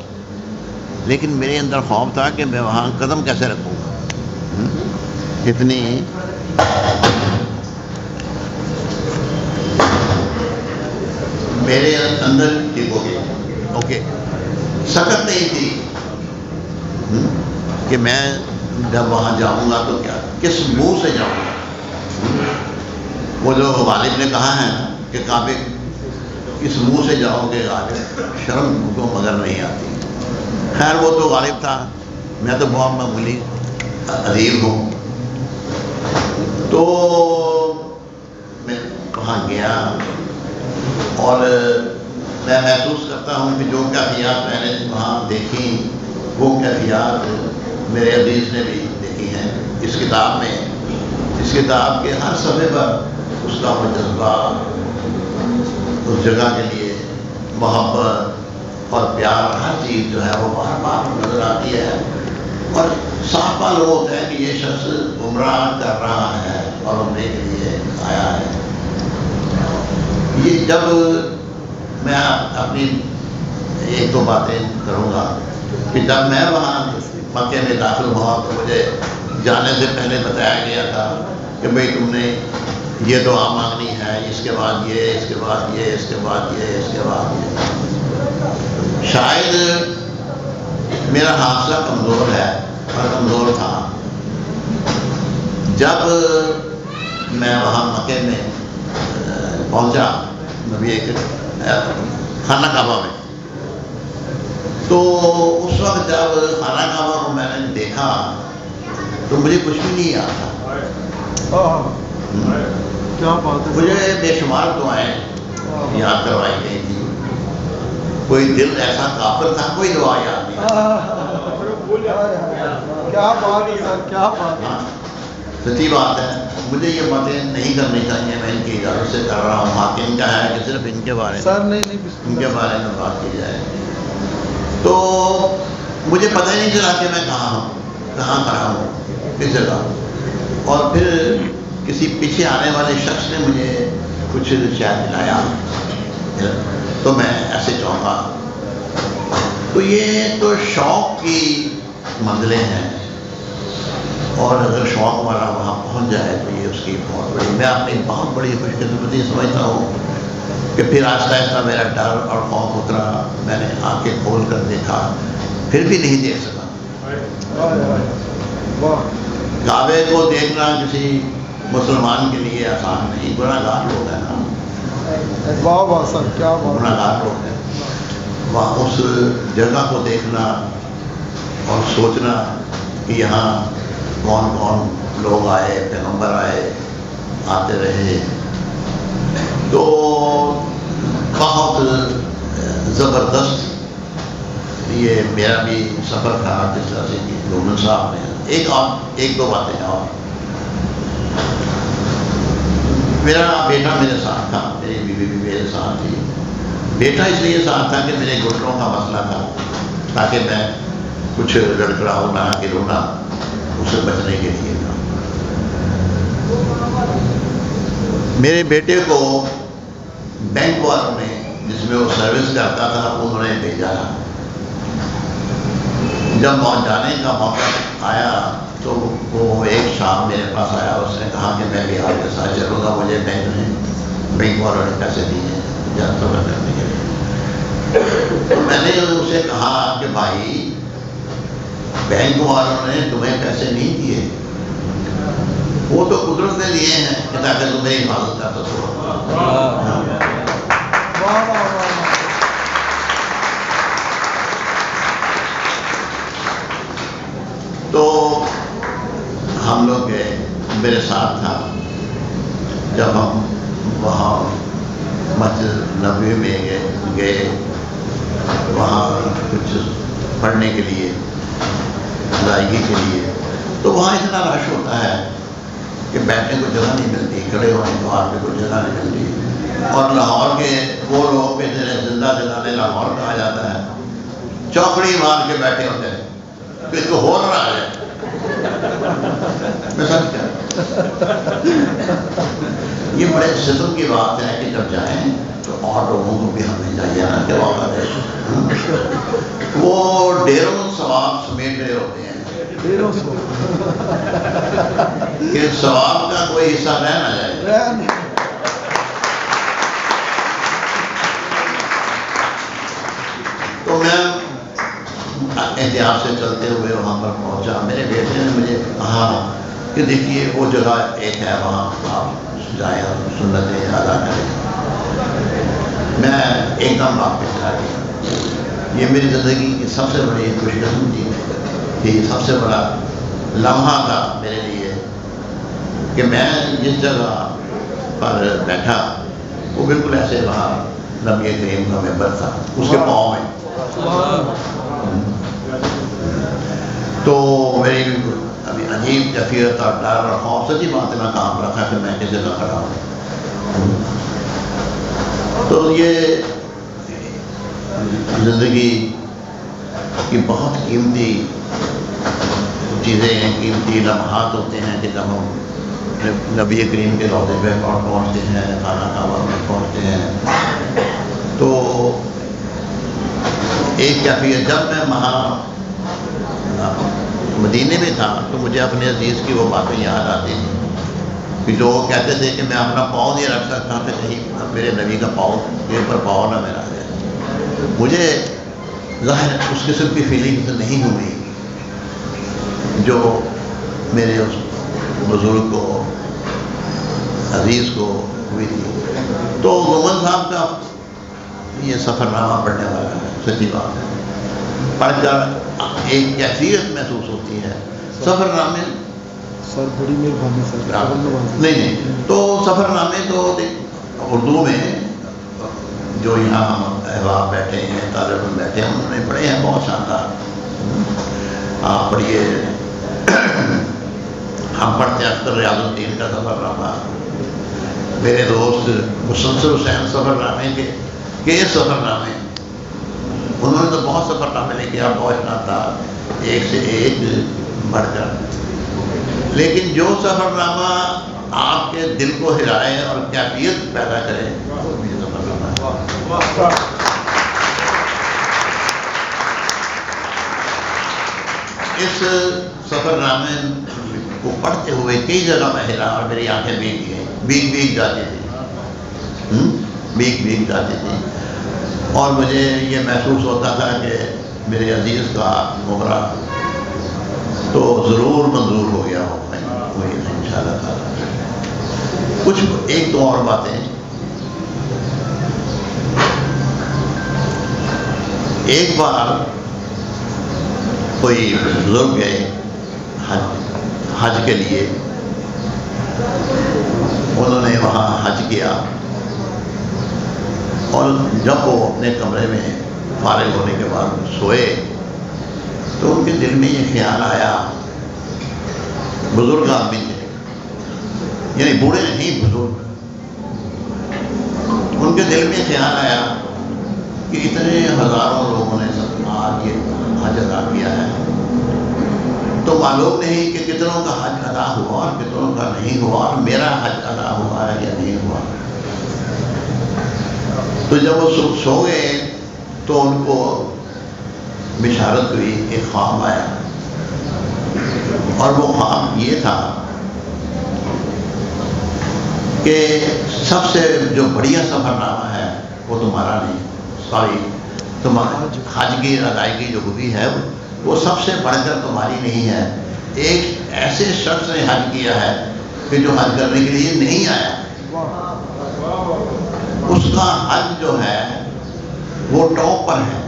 لیکن میرے اندر خوف تھا کہ میں وہاں قدم کیسے رکھوں گا. اتنی میرے اندر ٹھیک ہو گئی. اوکے، سخت نہیں تھی کہ میں جب وہاں جاؤں گا تو کیا، کس منہ سے جاؤں گا. وہ جو غالب نے کہا ہے کہ کعبے کس منہ سے جاؤ گے غالب، شرم کو مگر نہیں آتی. خیر وہ تو غالب تھا، میں تو بہت معمولی ادیب ہوں. تو میں وہاں گیا اور میں محسوس کرتا ہوں کہ جو کیفیات میں نے وہاں دیکھی وہ کیفیات میرے عزیز نے بھی دیکھی ہیں. اس کتاب میں، اس کتاب کے ہر صفحے پر اس کا وہ جذبہ، اس جگہ کے لیے محبت اور پیار، ہر چیز جو ہے وہ بار بار نظر آتی ہے. اور صاف معلوم ہوتا ہے کہ یہ شخص عمرہ کر رہا ہے اور عمرے کے لیے آیا ہے. یہ جب میں اپنی 1-2 باتیں کروں گا کہ جب میں وہاں مکے میں داخل ہوا تو مجھے جانے سے پہلے بتایا گیا تھا کہ بھئی تم نے یہ دعا مانگنی ہے، اس کے بعد یہ، اس کے بعد یہ، اس کے بعد یہ، اس کے بعد یہ. شاید میرا حافظہ کمزور ہے اور کمزور تھا. جب میں وہاں مکے میں پہنچا، نبی خانہ کعبہ میں، تو اس وقت جب خانہ کعبہ کو میں نے دیکھا تو مجھے کچھ بھی نہیں یاد تھا. مجھے بے شمار دعائیں یاد کروائی گئی تھی. کوئی دل ایسا کافر تھا، کوئی دعا یاد نہیں. کیا بات ہے سر، کیا بات ہے. سچی بات ہے. مجھے یہ باتیں نہیں کرنی چاہیے، میں ان کی اجازت سے کر رہا ہوں. حاکم کا ہے کہ صرف ان کے بارے میں، سر نہیں ان کے بارے میں بات کی جائے. تو مجھے پتہ ہی نہیں چلا کہ میں کہاں ہوں، کہاں کھڑا ہوں، کس جگہ. اور پھر کسی پیچھے آنے والے شخص نے مجھے کچھ شاید دلایا تو میں ایسے چونکا. تو یہ تو شوق کی منزلیں ہیں، اور اگر شوق والا وہاں پہنچ جائے تو یہ اس کی بہت بڑی، میں اپنی بہت بڑی خوش قسمتی سمجھتا ہوں کہ پھر آہستہ آہستہ میرا ڈر اور خوف اترا. میں نے آنکھیں کھول کر دیکھا، پھر بھی نہیں دیکھ سکا. کعبے کو دیکھنا کسی مسلمان کے لیے آسان نہیں. گناہگار لوگ ہیں نا، واہ واہ سر، کیا بات. گناہگار لوگ ہیں. وہاں اس جگہ کو دیکھنا اور سوچنا کہ یہاں کون کون لوگ آئے، پیغمبر آئے، آتے رہے، تو بہت زبردست یہ میرا بھی سفر تھا. جس طرح سے گورنر صاحب نے ایک دو باتیں اور. میرا بیٹا میرے ساتھ تھا، میری بیوی بھی میرے ساتھ تھی. بیٹا اس لیے ساتھ تھا کہ میرے گھٹنوں کا مسئلہ تھا، تاکہ میں کچھ لڑکڑا ہونا، گرونا، اسے بچنے کے لیے تھا. میرے بیٹے کو بینک والوں نے، جس میں وہ سروس کرتا تھا، انہوں نے بھیجا. جب جانے کا موقع آیا تو وہ ایک شام میرے پاس آیا. اس نے کہا کہ میں بھی آپ کے ساتھ چلوں گا، مجھے بینک والوں نے پیسے دیے سفر کرنے کے لیے. تو میں نے اسے کہا کہ بھائی بینک والوں نے تمہیں پیسے نہیں دیے. وہ تو قدرت نے لیے ہیں کہ تاکہ تم میری حفاظت کر سکو. تو ہم لوگ گئے، میرے ساتھ تھا جب ہم وہاں مسجد نبوی میں گئے وہاں کچھ پڑھنے کے لیے، ادائیگی کے لیے، تو وہاں اتنا رش ہوتا ہے کہ بیٹھنے کو جگہ نہیں ملتی، کھڑے ہونے کو آپ کو جگہ نہیں ملتی. اور لاہور کے وہ لوگ کے جنہیں زندہ جنانے لاہور کہا جاتا ہے، چوکڑی مار کے بیٹھے ہوتے ہیں کہ تو ہو رہا ہے. میں سمجھ گیا یہ بڑے ستم کی بات ہے کہ جب جائیں تو اور لوگوں کو بھی ہمیں چاہیے نا کہ واقع ہے وہ ڈیروں ثواب سمیٹ رہے ہوتے ہیں کہ ثواب کا کوئی حصہ رہ نہ جائے. تو میں احتیاط سے چلتے ہوئے وہاں پر پہنچا. میرے بیٹے نے مجھے کہا کہ دیکھیے وہ جگہ ایک ہے وہاں آپ جائیں اور سنتیں ادا کریں. میں ایک دم واپس آ گیا. یہ میری زندگی کی سب سے بڑی خوش قسمتی ہے، یہ سب سے بڑا لمحہ تھا میرے لیے کہ میں جس جگہ پر بیٹھا وہ بالکل ایسے وہاں نبی کریم کا ممبر تھا، اس کے پاؤں میں. تو میری ابھی عجیب کیفیت اور ڈر اور خوف، سچی بات ہے میں کام رکھا کہ میں کس جگہ کھڑا ہوں. تو یہ زندگی کی بہت قیمتی چیزیں ہیں، قیمتی لمحات ہوتے ہیں کہ جب ہم نبی کریم کے روضے پہ پہنچتے ہیں، خانہ کعبہ میں پہنچتے ہیں. تو ایک کیفیت، جب میں وہاں مدینے میں تھا تو مجھے اپنے عزیز کی وہ باتیں یاد آتی تھیں کہ جو کہتے تھے کہ میں اپنا پاؤں نہیں رکھ سکتا کہ کہیں میرے نبی کا پاؤں کے اوپر پاؤں نہ میرا جائے. مجھے ظاہر اس قسم کی فیلنگ نہیں ہوئی جو میرے اس بزرگ کو، عزیز کو ہوئی تھی. تو گومن صاحب کا یہ سفر نامہ پڑھنے والا ہے، سچی بات ہے، پڑھ کر ایک کیفیت محسوس ہوتی ہے. سفر نامے سر بڑی مہربانی سر. نہیں تو سفر نامے تو اردو میں جو یہاں ہم احباب بیٹھے ہیں، طالب علم بیٹھے ہیں، انہوں نے پڑھے ہیں بہت شاندار. آپ پڑھیے، ہم پڑھتے ہیں اکثر ریاض الدین کا سفر نامہ. میرے دوست مسلسل حسین سفر نامے کے سفر نامے، انہوں نے تو بہت سفر نامے لے کے آپ پہنچنا تھا، ایک سے ایک بڑھ کر. لیکن جو سفر نامہ آپ کے دل کو ہلائے اور کیفیت پیدا کرے وہ یہ سفر نامہ ہے. اس سفر نامے کو پڑھتے ہوئے کئی جگہ میں ہلا اور میری آنکھیں بھیگ جاتی تھی اور مجھے یہ محسوس ہوتا تھا کہ میرے عزیز کا عمرہ تو ضرور منظور ہو گیا ہوگا ان شاء اللہ تعالیٰ. کچھ ایک دو اور باتیں. ایک بار کوئی بزرگ گئے حج کے لیے، انہوں نے وہاں حج کیا اور جب وہ اپنے کمرے میں فارغ ہونے کے بعد سوئے تو ان کے دل میں یہ خیال آیا، بزرگ آدمی تھے، یعنی بوڑھے نہیں بزرگ، ان کے دل میں خیال آیا کہ اتنے ہزاروں لوگوں نے آج یہ حج ادا کیا ہے تو معلوم نہیں کہ کتنوں کا حج ادا ہوا اور کتنوں کا نہیں ہوا اور میرا حج ادا ہوا ہے یا نہیں ہوا. تو جب وہ سو گئے تو ان کو بشارت ہوئی، ایک خواب آیا اور وہ خواب یہ تھا کہ سب سے جو بڑھیا سفر نامہ ہے وہ تمہارا نہیں، تمہارا حج کی ادائیگی جو ہوئی ہے وہ سب سے بڑھ کر تمہاری نہیں ہے. ایک ایسے شخص نے حج کیا ہے کہ جو حج کرنے کے لیے نہیں آیا، اس کا حج جو ہے وہ ٹاپ پر ہے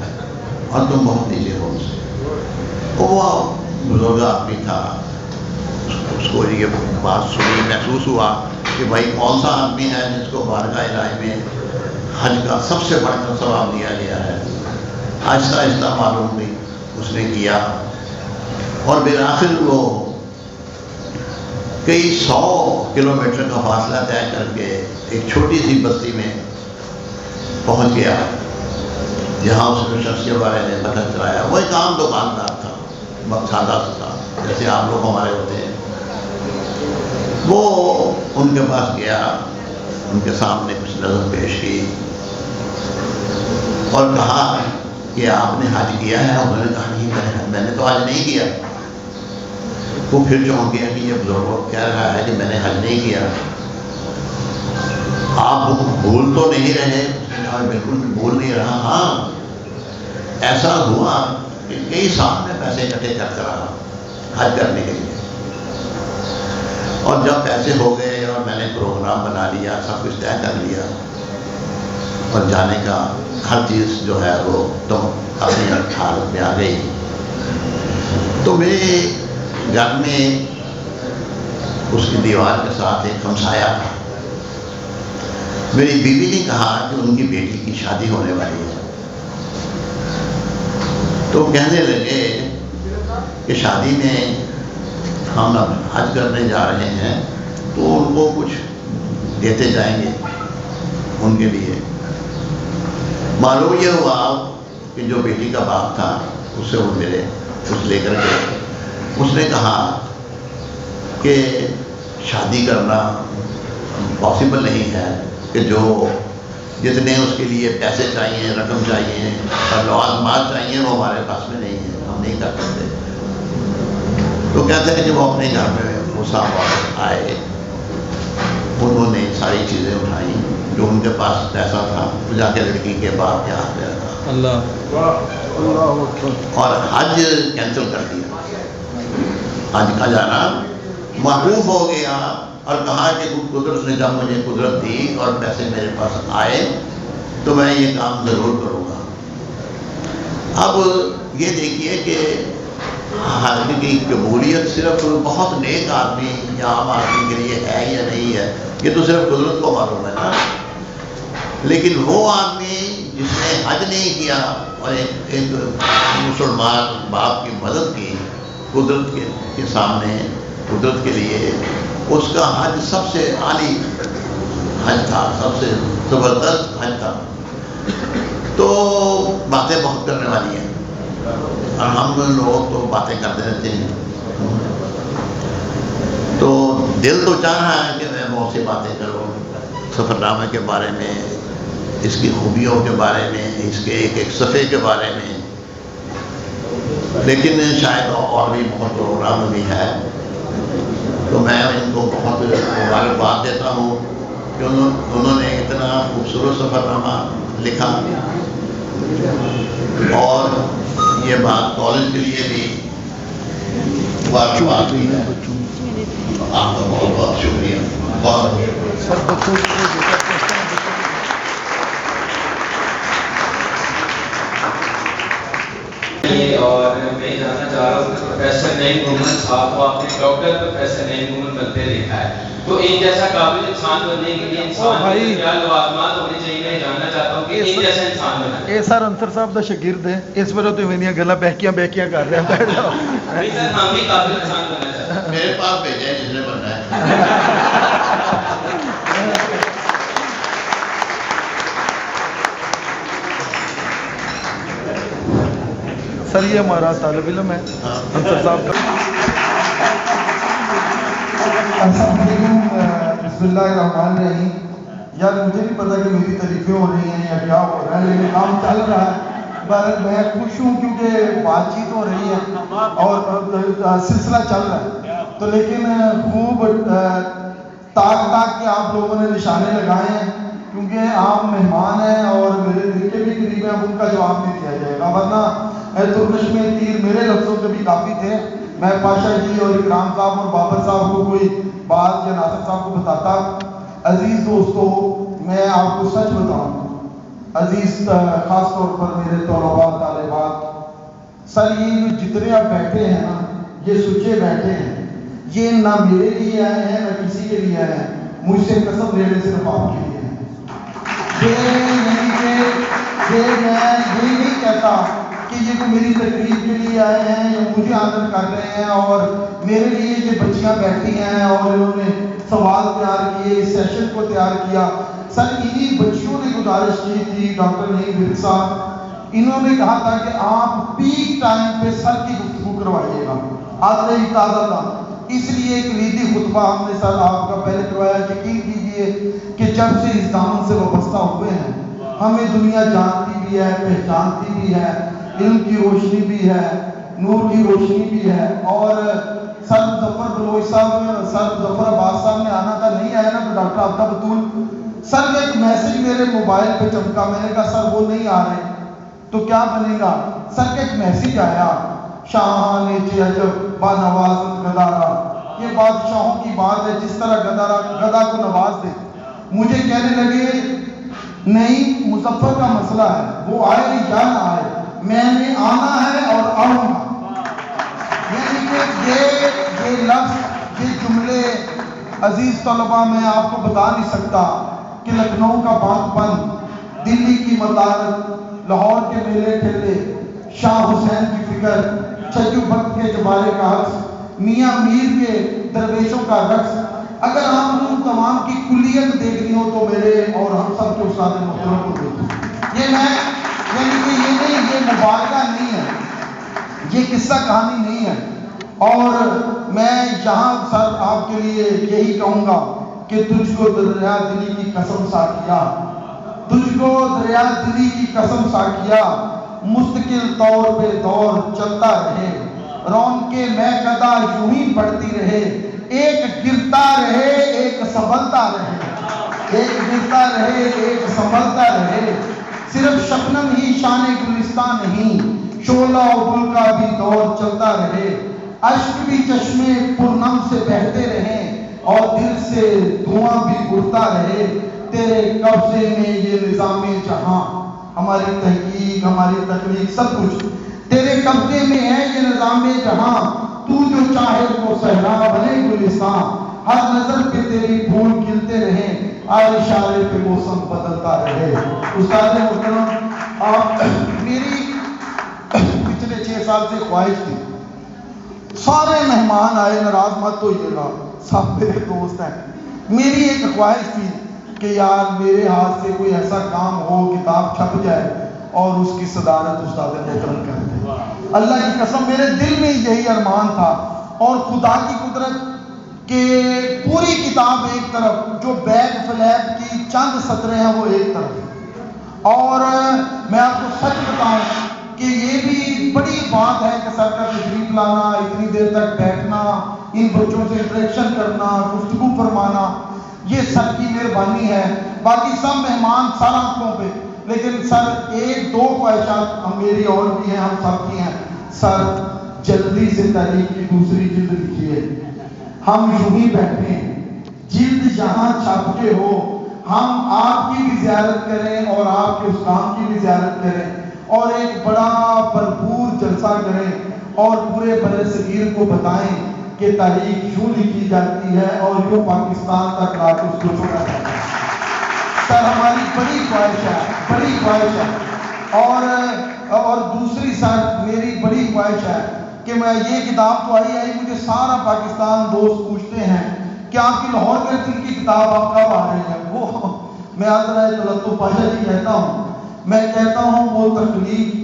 اور تم بہت نیچے ہو اس سے۔ وہ بزرگ آدمی تھا، اس کو یہ بات سنی، محسوس ہوا کہ بھائی کون سا آدمی ہے جس کو بارگاہ الہی میں حج کا سب سے بڑھ کر ثواب دیا گیا ہے۔ آہستہ آہستہ معلوم ہوئی، اس نے کیا، اور بالآخر وہ کئی 100 کلومیٹر کا فاصلہ طے کر کے ایک چھوٹی سی بستی میں پہنچ گیا، جہاں اس نے شخص کے بارے میں پتہ چلایا۔ وہ ایک عام دکاندار تھا، بہت سادہ تھا، جیسے آپ لوگ ہمارے ہوتے ہیں۔ وہ ان کے پاس گیا، ان کے سامنے کچھ نظر پیش کی اور کہا کہ آپ نے حج کیا ہے؟ انہوں نے کہا نہیں، میں نے تو حج نہیں کیا۔ وہ پھر چونک گیا کہ یہ بزرگ کہہ رہا ہے کہ میں نے حج نہیں کیا، آپ بھول تو نہیں رہے؟ بالکل بھول نہیں رہا۔ ہاں، ایسا ہوا کہ کئی سال میں پیسے اکٹھے کرتا رہا حج کرنے کے لیے، اور جب پیسے ہو گئے اور میں نے پروگرام بنا لیا، سب کچھ طے کر لیا اور جانے کا ہر چیز جو ہے وہ تم اپنی حالت میں آ گئی، تو میرے گھر میں اس کی دیوار کے ساتھ ایک ہمسایہ تھا۔ میری بیوی نے کہا کہ ان کی بیٹی کی شادی ہونے والی ہے، تو کہنے لگے کہ شادی میں ہم اب حج کرنے جا رہے ہیں تو ان کو کچھ دیتے جائیں گے ان کے لیے۔ معلوم یہ ہوا کہ جو بیٹی کا باپ تھا اس سے وہ ملے، کچھ لے کر گئے۔ اس نے کہا کہ شادی کرنا پاسبل نہیں ہے، کہ جو جتنے اس کے لیے پیسے چاہیے، رقم چاہیے اور لوازمات چاہیے وہ ہمارے پاس میں نہیں ہے، ہم نہیں کر سکتے۔ تو کہتے ہیں کہ وہ اپنے گھر میں مسافر آئے، انہوں نے ساری چیزیں اٹھائیں، جو ان کے پاس پیسہ تھا وہ جا کے لڑکی کے باپ کے ہاتھ میں رکھا، اور حج کینسل کر دیا۔ حج کا جانا محروف ہو گیا، اور کہا کہ قدرت نے جب مجھے قدرت دی اور پیسے میرے پاس آئے تو میں یہ کام ضرور کروں گا۔ اب یہ دیکھیے کہ حج کی قبولیت صرف بہت نیک آدمی یا عام آدمی کے لیے ہے یا نہیں ہے، یہ تو صرف قدرت کو معلوم ہے نا۔ لیکن وہ آدمی جس نے حج نہیں کیا اور ایک مسلمان باپ کی مدد کی قدرت کے سامنے، قدرت کے لیے، اس کا حج سب سے عالی حج تھا، سب سے زبردست حج تھا۔ تو باتیں بہت کرنے والی ہیں، اور ہم لوگ تو باتیں کرتے رہتے ہیں، تو دل تو چاہ رہا ہے کہ میں بہت سی باتیں کروں سفر نامے کے بارے میں، اس کی خوبیوں کے بارے میں، اس کے ایک ایک صفحے کے بارے میں، لیکن شاید اور بھی بہت پروگرام بھی ہے۔ تو میں ان کو بہت مبارکباد دیتا ہوں کہ انہوں نے اتنا خوبصورت سفر نامہ لکھا، اور یہ بات کالج کے لیے بھی مبارکباد دی ہے۔ آپ کا بہت بہت شکریہ، اور میں جاننا چاہ رہا ہوں کہ پروفیسر نعیم محمد صاحب کو آپ نے ڈاکٹر پروفیسر نعیم محمد بنتے دیکھا ہے، تو ایک جیسا قابل انسان بننے کے لیے انسان میں کیا لوازمات ہونے چاہیے؟ میں جاننا چاہتا ہوں کہ ایک جیسا انسان بننا ہے۔ سر انصر صاحب دا شاگرد ہے، اس وجہ تو میری گلا بہکیاں کر رہے ہیں، بیٹھ جاؤ۔ سر ہم بھی قابل انسان بننا چاہتے ہیں۔ میرے پاس بھیجے جس نے بننا ہے۔ سر یہ ہمارا طالب علم ہے انصر صاحب کا۔ السلام علیکم، بسم اللہ الرحمن الرحیم۔ یار مجھے بھی پتا کہ میری تعریفیں ہو رہی ہیں یا کیا ہو رہا ہے، لیکن کام چل رہا ہے۔ بہرحال میں خوش ہوں کیونکہ بات چیت ہو رہی ہے اور سلسلہ چل رہا ہے، تو لیکن خوب تاک کے آپ لوگوں نے نشانے لگائے ہیں، کیونکہ آپ مہمان ہیں اور میرے دل کے بھی قریب ہیں، اب ان کا جواب نہیں دیا جائے گا، ورنہ ترکش میں تیر میرے لفظوں کے بھی کافی تھے۔ میں پاشا جی اور اکرام صاحب اور بابر صاحب کو کوئی بات یا ناصر صاحب کو بتاتا. عزیز دوستو, میں آپ کو سچ بتاؤں, عزیز خاص طور پر میرے طلباء طالبات, سر یہ جتنے آپ بیٹھے ہیں نا, یہ سچے بیٹھے ہیں, یہ نہ میرے لیے آئے ہیں نہ کسی کے لیے آئے ہیں, مجھ سے قسم لینے صرف آپ کے لیے ہیں. یہ میں یہ نہیں کہتا کہ یہ کوئی میری تقریب کے لیے آئے ہیں یا مجھے آنند کر رہے ہیں اور میرے لیے یہ بچیاں بیٹھی ہیں اور انہوں نے سوال تیار کیے, اس سیشن کو تیار کیا. سر انہی بچیوں نے گزارش کی تھی ڈاکٹر نعیم ورد صاحب, انہوں نے کہا تھا کہ آپ پیک ٹائم پہ سر کی گفتگو کروائیے گا. آج نہیں تازہ تھا, اس لیے ایک عیدی خطبہ ہم نے سر آپ کا پہلے کروایا. یقین کیجئے کہ جب سے اس دامن سے وابستہ ہوئے ہیں ہمیں دنیا جانتی بھی ہے, پہچانتی بھی ہے, علم کی روشنی بھی ہے, نور کی روشنی بھی ہے. اور سر مظفر بلوچ صاحب, سر مظفر عباس صاحب نے آنا تھا, نہیں آیا نا, تو ڈاکٹر آفتہ بتول. سر نے ایک میسج میرے موبائل پہ چمکا, میں نے کہا سر وہ نہیں آ رہے تو کیا بنے گا. سر کا ایک میسج آیا, شاہ نیچے عجب با نواز گدارا, یہ بادشاہوں کی بات ہے, جس طرح گدا کو نواز دے. مجھے کہنے لگے نہیں مظفر کا مسئلہ ہے, وہ آئے یا نہ آئے, میں نے آنا ہے اور آؤں گا. یعنی کہ یہ لفظ, یہ جملے عزیز طلباء, میں آپ کو بتا نہیں سکتا کہ لکھنؤ کا باغ بند, دلی کی مدارت, لاہور کے میلے ٹھیلے, شاہ حسین کی فکر, چھجو بخت کے جبارے کا عکس, میاں میر کے درویشوں کا رقص, اگر ہم ان تمام کی کلیت دیکھنی ہو تو میرے اور ہم سب کے استاد محترم کو دیکھیں. یہ میں یعنی کہ یہ نہیں, یہ مبارکہ نہیں ہے, یہ قصہ کہانی نہیں ہے. اور میں یہاں سر آپ کے لیے یہی کہوں گا کہ تجھ کو دریا دلی کی قسم ساکھیا, تجھ کو دریا دلی کی قسم ساکھیا, مستقل طور پہ دور چلتا رہے, رونقیں محکدہ یوں ہی بڑھتی رہے, ایک گرتا رہے ایک سنبھلتا رہے, ایک گرتا رہے ایک سنبھلتا رہے. صرف شبنم ہی شان گلستان نہیں, شعلہ و گل کا بھی دور چلتا رہے, اشک بھی چشمے پرنم سے بہتے رہیں اور دل سے دھواں بھی اڑتا رہے. تیرے قبضے میں یہ نظام جہاں, ہماری تحقیق ہماری تخلیق سب کچھ تیرے قبضے میں ہے یہ نظام جہاں, تو جو چاہے وہ صحرا بنے گلستان, ہر نظر پہ تیری پھول کھلتے رہیں, ہر اشارے پہ موسم بدلتا رہے. استاد محترم, میری پچھلے 6 سال سے خواہش تھی, سارے مہمان آئے ناراض مت ہوئیے گا, سب میرے دوست ہیں, میری ایک خواہش تھی کہ یار میرے ہاتھ سے کوئی ایسا کام ہو, کتاب چھپ جائے اور اس کی صدارت استاد محترم کر دے. اللہ کی قسم میرے دل میں یہی ارمان تھا, اور خدا کی قدرت کہ پوری کتاب ایک طرف, جو بیگ فلیپ کی چند سطریں ہیں وہ ایک طرف. اور میں آپ کو سچ بتاؤں کہ یہ بھی بڑی بات ہے کہ سر کا تشریف لانا, اتنی دیر تک بیٹھنا, ان بچوں سے انٹریکشن کرنا, گفتگو فرمانا, یہ سر کی مہربانی ہے. باقی سب مہمان سر آنکھوں پہ, لیکن سر 1-2 خواہشات ہم میری اور بھی ہیں, ہم سب کی ہیں. سر جلدی سے تحریک کی دوسری جلد لکھیے, ہم یوں ہی بیٹھے ہیں, جلد جہاں چھپ کے ہو, ہم آپ کی بھی زیارت کریں اور آپ کے اس کام کی بھی زیارت کریں, اور ایک بڑا بھرپور جلسہ کریں اور پورے بر صغیر کو بتائیں کہ تاریخ یوں لکھی جاتی ہے اور یوں پاکستان تک رات اس کو چھوڑا جاتا ہے. سر ہماری بڑی خواہش ہے, بڑی خواہش ہے. اور دوسری سر میری بڑی خواہش ہے کہ میں یہ کتاب تو آئی مجھے سارا پاکستان دوست پوچھتے ہیں کہ آپ کی لاہور کے دن کی کتاب آپ کب آ رہی ہے. وہ میں آدھر لطف پاشا جی کہتا ہوں, میں کہتا ہوں وہ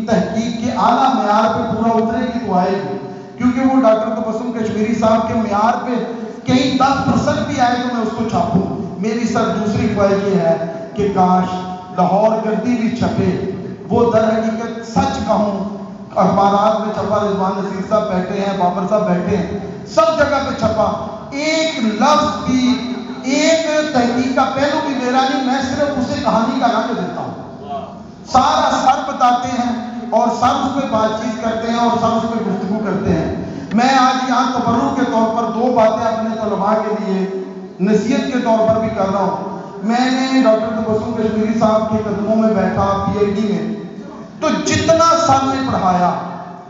تحقیق کے اعلیٰ معیار پہ پورا اترے گی تو آئے گی, کیونکہ وہ ڈاکٹر تبسم کشمیری صاحب کے معیار پہ کہیں 10% بھی آئے تو میں اس کو چھاپوں. میری سر دوسری خواہش یہ ہے کہ کاش لاہور گردی بھی چھپے, وہ در حقیقت سچ کہوں, اخبارات میں چھپا, رضوان نصیر صاحب بیٹھے ہیں, بابر صاحب بیٹھے ہیں, سب جگہ پہ چھپا, ایک لفظ بھی, ایک تحقیق کا پہلو بھی میرا نہیں, میں صرف اسے کہانی کا رنگ دیتا ہوں. سارا سر بتاتے ہیں اور سب اس پہ بات چیت کرتے ہیں اور سب اس پہ گفتگو کرتے ہیں. میں آج یہاں تبرک کے طور پر دو باتیں اپنے طلباء کے لیے نصیحت کے طور پر بھی کر رہا ہوں. میں نے ڈاکٹر تبسم کشمیری صاحب کے قدموں میں بیٹھا PhD میں، تو جتنا سال نے پڑھایا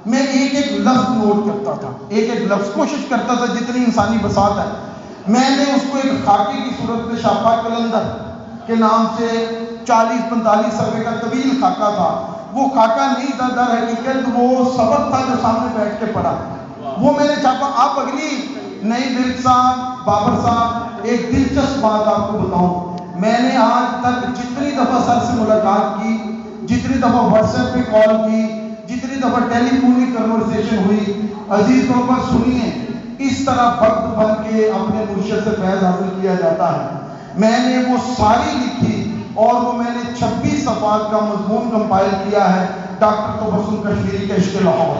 میں ایک ایک لفظ نوٹ کرتا تھا، ایک ایک لفظ کوشش کرتا تھا جتنی انسانی بساط ہے. میں نے اس کو ایک خاکے کی صورت میں شاپا کلندر کے نام سے 40-45 صفحے کا طویل خاکہ تھا. وہ خاکہ نہیں تھا، در حقیقت وہ سبق تھا جو سامنے بیٹھ کے پڑھا، وہ میں نے چھاپا. آپ اگلی نئی ورک صاحب، بابر صاحب، ایک دلچسپ بات آپ کو بتاؤں. میں نے آج تک جتنی دفعہ سر سے ملاقات کی، جتنی دفعہ واٹس ایپ پہ کال کی، جتنی دفعہ ٹیلی فونک کنورسیشن ہوئی، عزیز طور پر سنیے، اس طرح وقت بن کے اپنے مرشد سے فیض حاصل کیا جاتا ہے. میں نے وہ ساری لکھی اور وہ میں نے 26 صفحات کا مضمون کمپائل کیا ہے ڈاکٹر تبسم کشمیری کے عشق لاہور.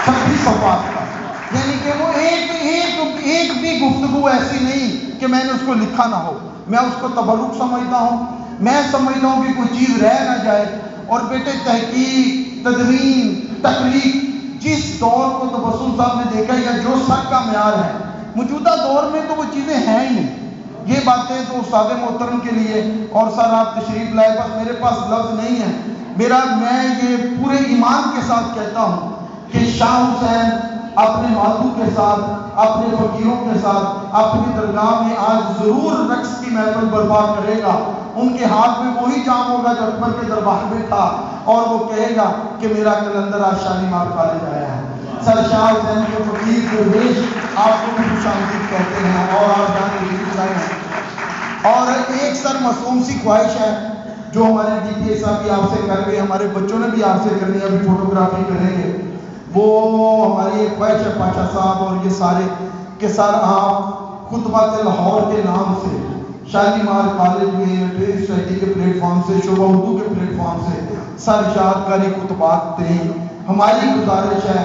26 صفحات کا، یعنی کہ وہ ایک بھی گفتگو ایسی نہیں کہ میں نے اس کو لکھا نہ ہو. میں اس کو تبرک سمجھتا ہوں. میں سمجھتا ہوں کہ کوئی چیز رہ نہ جائے. اور بیٹے تحقیق، تدوین، تخلیق، جس دور کو تبسم صاحب نے دیکھا یا جو سر کا معیار ہے، موجودہ دور میں تو وہ چیزیں ہیں ہی نہیں. یہ باتیں تو استاد محترم کے لیے، اور سر آپ تشریف لائے، بس میرے پاس لفظ نہیں ہے. میں یہ پورے ایمان کے ساتھ کہتا ہوں کہ شاہ حسین اپنے ماتو کے ساتھ، اپنے فقیروں کے ساتھ اپنی درگاہ میں آج ضرور رقص کی محفل برپا کرے گا. ان کے ہاتھ میں وہی جام ہوگا جو اکبر کے دربار میں تھا، اور وہ کہے گا کہ میرا کلندر آج شالیمار کالج آیا ہے. سر شاہ حسین کے فقیر درویش آپ کو بھی خوش آمدید کہتے ہیں، اور آپ جانے ہیں. اور ایک سر معصوم سی خواہش ہے جو ہمارے DPA صاحب بھی آپ سے کر گئے، ہمارے بچوں نے بھی آپ سے کرنی ہے، ابھی فوٹوگرافی کریں گے. وہ ہماری ایک خواہش ہے پاشا صاحب اور یہ سارے کہ سر آپ خطبات لاہور کے نام سے شالیمار کالج میں ٹریس سوسائٹی کے پلیٹ فارم سے، شعبہ اردو کے پلیٹ فارم سے سر اشاعت کاری خطبات دیں. ہماری گزارش ہے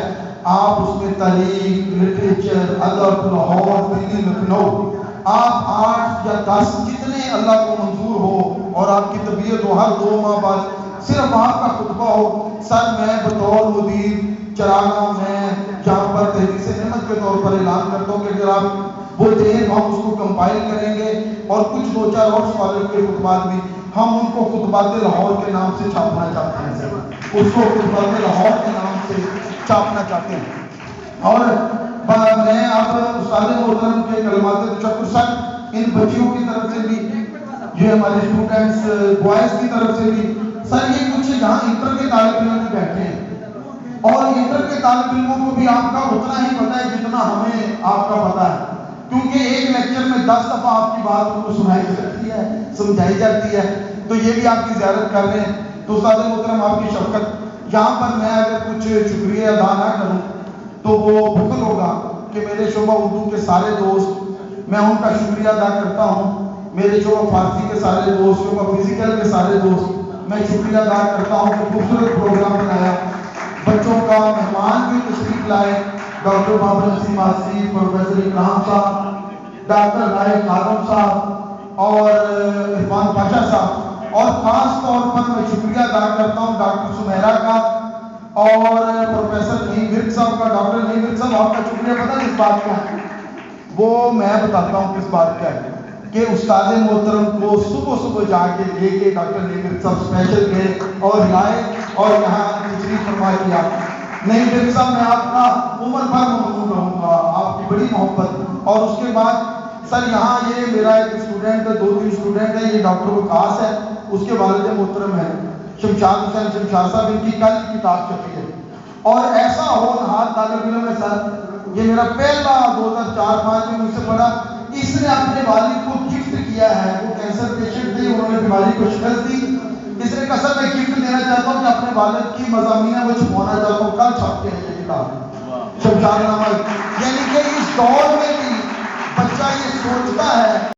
آپ اس میں تاریخ، لٹریچر، ادب، لاہور، دلی، لکھنؤ، آپ 8 یا 10 جتنے اللہ کو منظور ہو اور آپ کی طبیعت ہو، ہر 2 ماہ بعد صرف آپ کا خطبہ ہو. سر میں بطور مدیر چراغاں میں جہاں پر تحدیث نعمت کے طور پر اعلان کرتا ہوں کہ اگر آپ وہ دیں ہم اس کو کمپائل کریں گے، اور کچھ 2-4 اور اسکالر کے خطبات بھی ہم ان کو خطبات لاہور کے نام سے چھاپنا چاہتے ہیں. اس کو خطبات لاہور کے نام سے چھاپنا چاہتے ہیں. اور میں اب استاد محترم کے کلمات تشکر سر ان بچیوں کی طرف سے بھی، یہ ہمارے اسٹوڈنٹس بوائز کی طرف سے بھی. سر یہ کچھ یہاں انٹر کے طالب علم بھی بیٹھے ہیں، اور انٹر کے طالب علموں کو بھی آپ کا اتنا ہی پتہ ہے جتنا ہمیں آپ کا پتہ ہے، کیونکہ ایک لیکچر میں 10 دفعہ آپ کی بات ان کو سنائی جاتی ہے، سمجھائی جاتی ہے. تو یہ بھی آپ کی زیارت کر رہے ہیں. تو استاد محترم آپ کی شفقت، یہاں پر میں اگر کچھ شکریہ ادا نہ کروں تو وہ بخل ہوگا کہ میرے شعبہ اردو کے سارے دوست، میں ان کا شکریہ ادا کرتا ہوں. میرے شعبہ فارسی کے سارے دوست، شعبہ فزیکل کے سارے دوست، میں شکریہ ادا کرتا ہوں کہ خوبصورت پروگرام بنایا. بچوں کا مہمان بھی تشریف لائے، ڈاکٹر بابر نسیم آصف، پروفیسر اکرام صاحب، ڈاکٹر نائب خادم صاحب اور عرفان پاشا صاحب. اور خاص طور پر میں شکریہ ادا کرتا ہوں ڈاکٹر سمیرہ کا اور پروفیسر نعیم ورک صاحب کا. ڈاکٹر نعیم ورک صاحب آپ کا شکریہ پتہ کس بات کا ہے؟ وہ میں بتاتا ہوں کس بات کا ہے کہ استاد محترم کو صبح جا کے لے کے ڈاکٹر نعیم ورک صاحب اسپیشل گئے اور لائے اور یہاں تشریف فرما کیا. نعیم ورک صاحب میں آپ کا عمر بھر ممنون رہوں گا، آپ کی بڑی محبت. اور اس کے بعد سر یہاں یہ میرا ایک اسٹوڈنٹ 2-3 اسٹوڈنٹ ہے، یہ ڈاکٹر وقاص ہے، اس کے والد محترم ہے شمشاد حسین شمشاد صاحب، ان کی کل کتاب چھپی ہے. اور ایسا ہونہار طالب علم ہے سر، یہ میرا پہلا 2004-5 میں مجھ سے پڑھا. اس نے اپنے والد کو گفٹ کیا ہے، وہ کینسر پیشنٹ تھے، انہوں نے بیماری کو شکست دی. اس نے کہا سر میں گفٹ دینا چاہتا ہوں کہ اپنے والد کی مضامین وہ چھپوانا چاہتا ہوں، کل چھپتے ہیں یہ کتاب شمشاد نامہ. یعنی کہ اس دور میں بھی بچہ یہ سوچتا ہے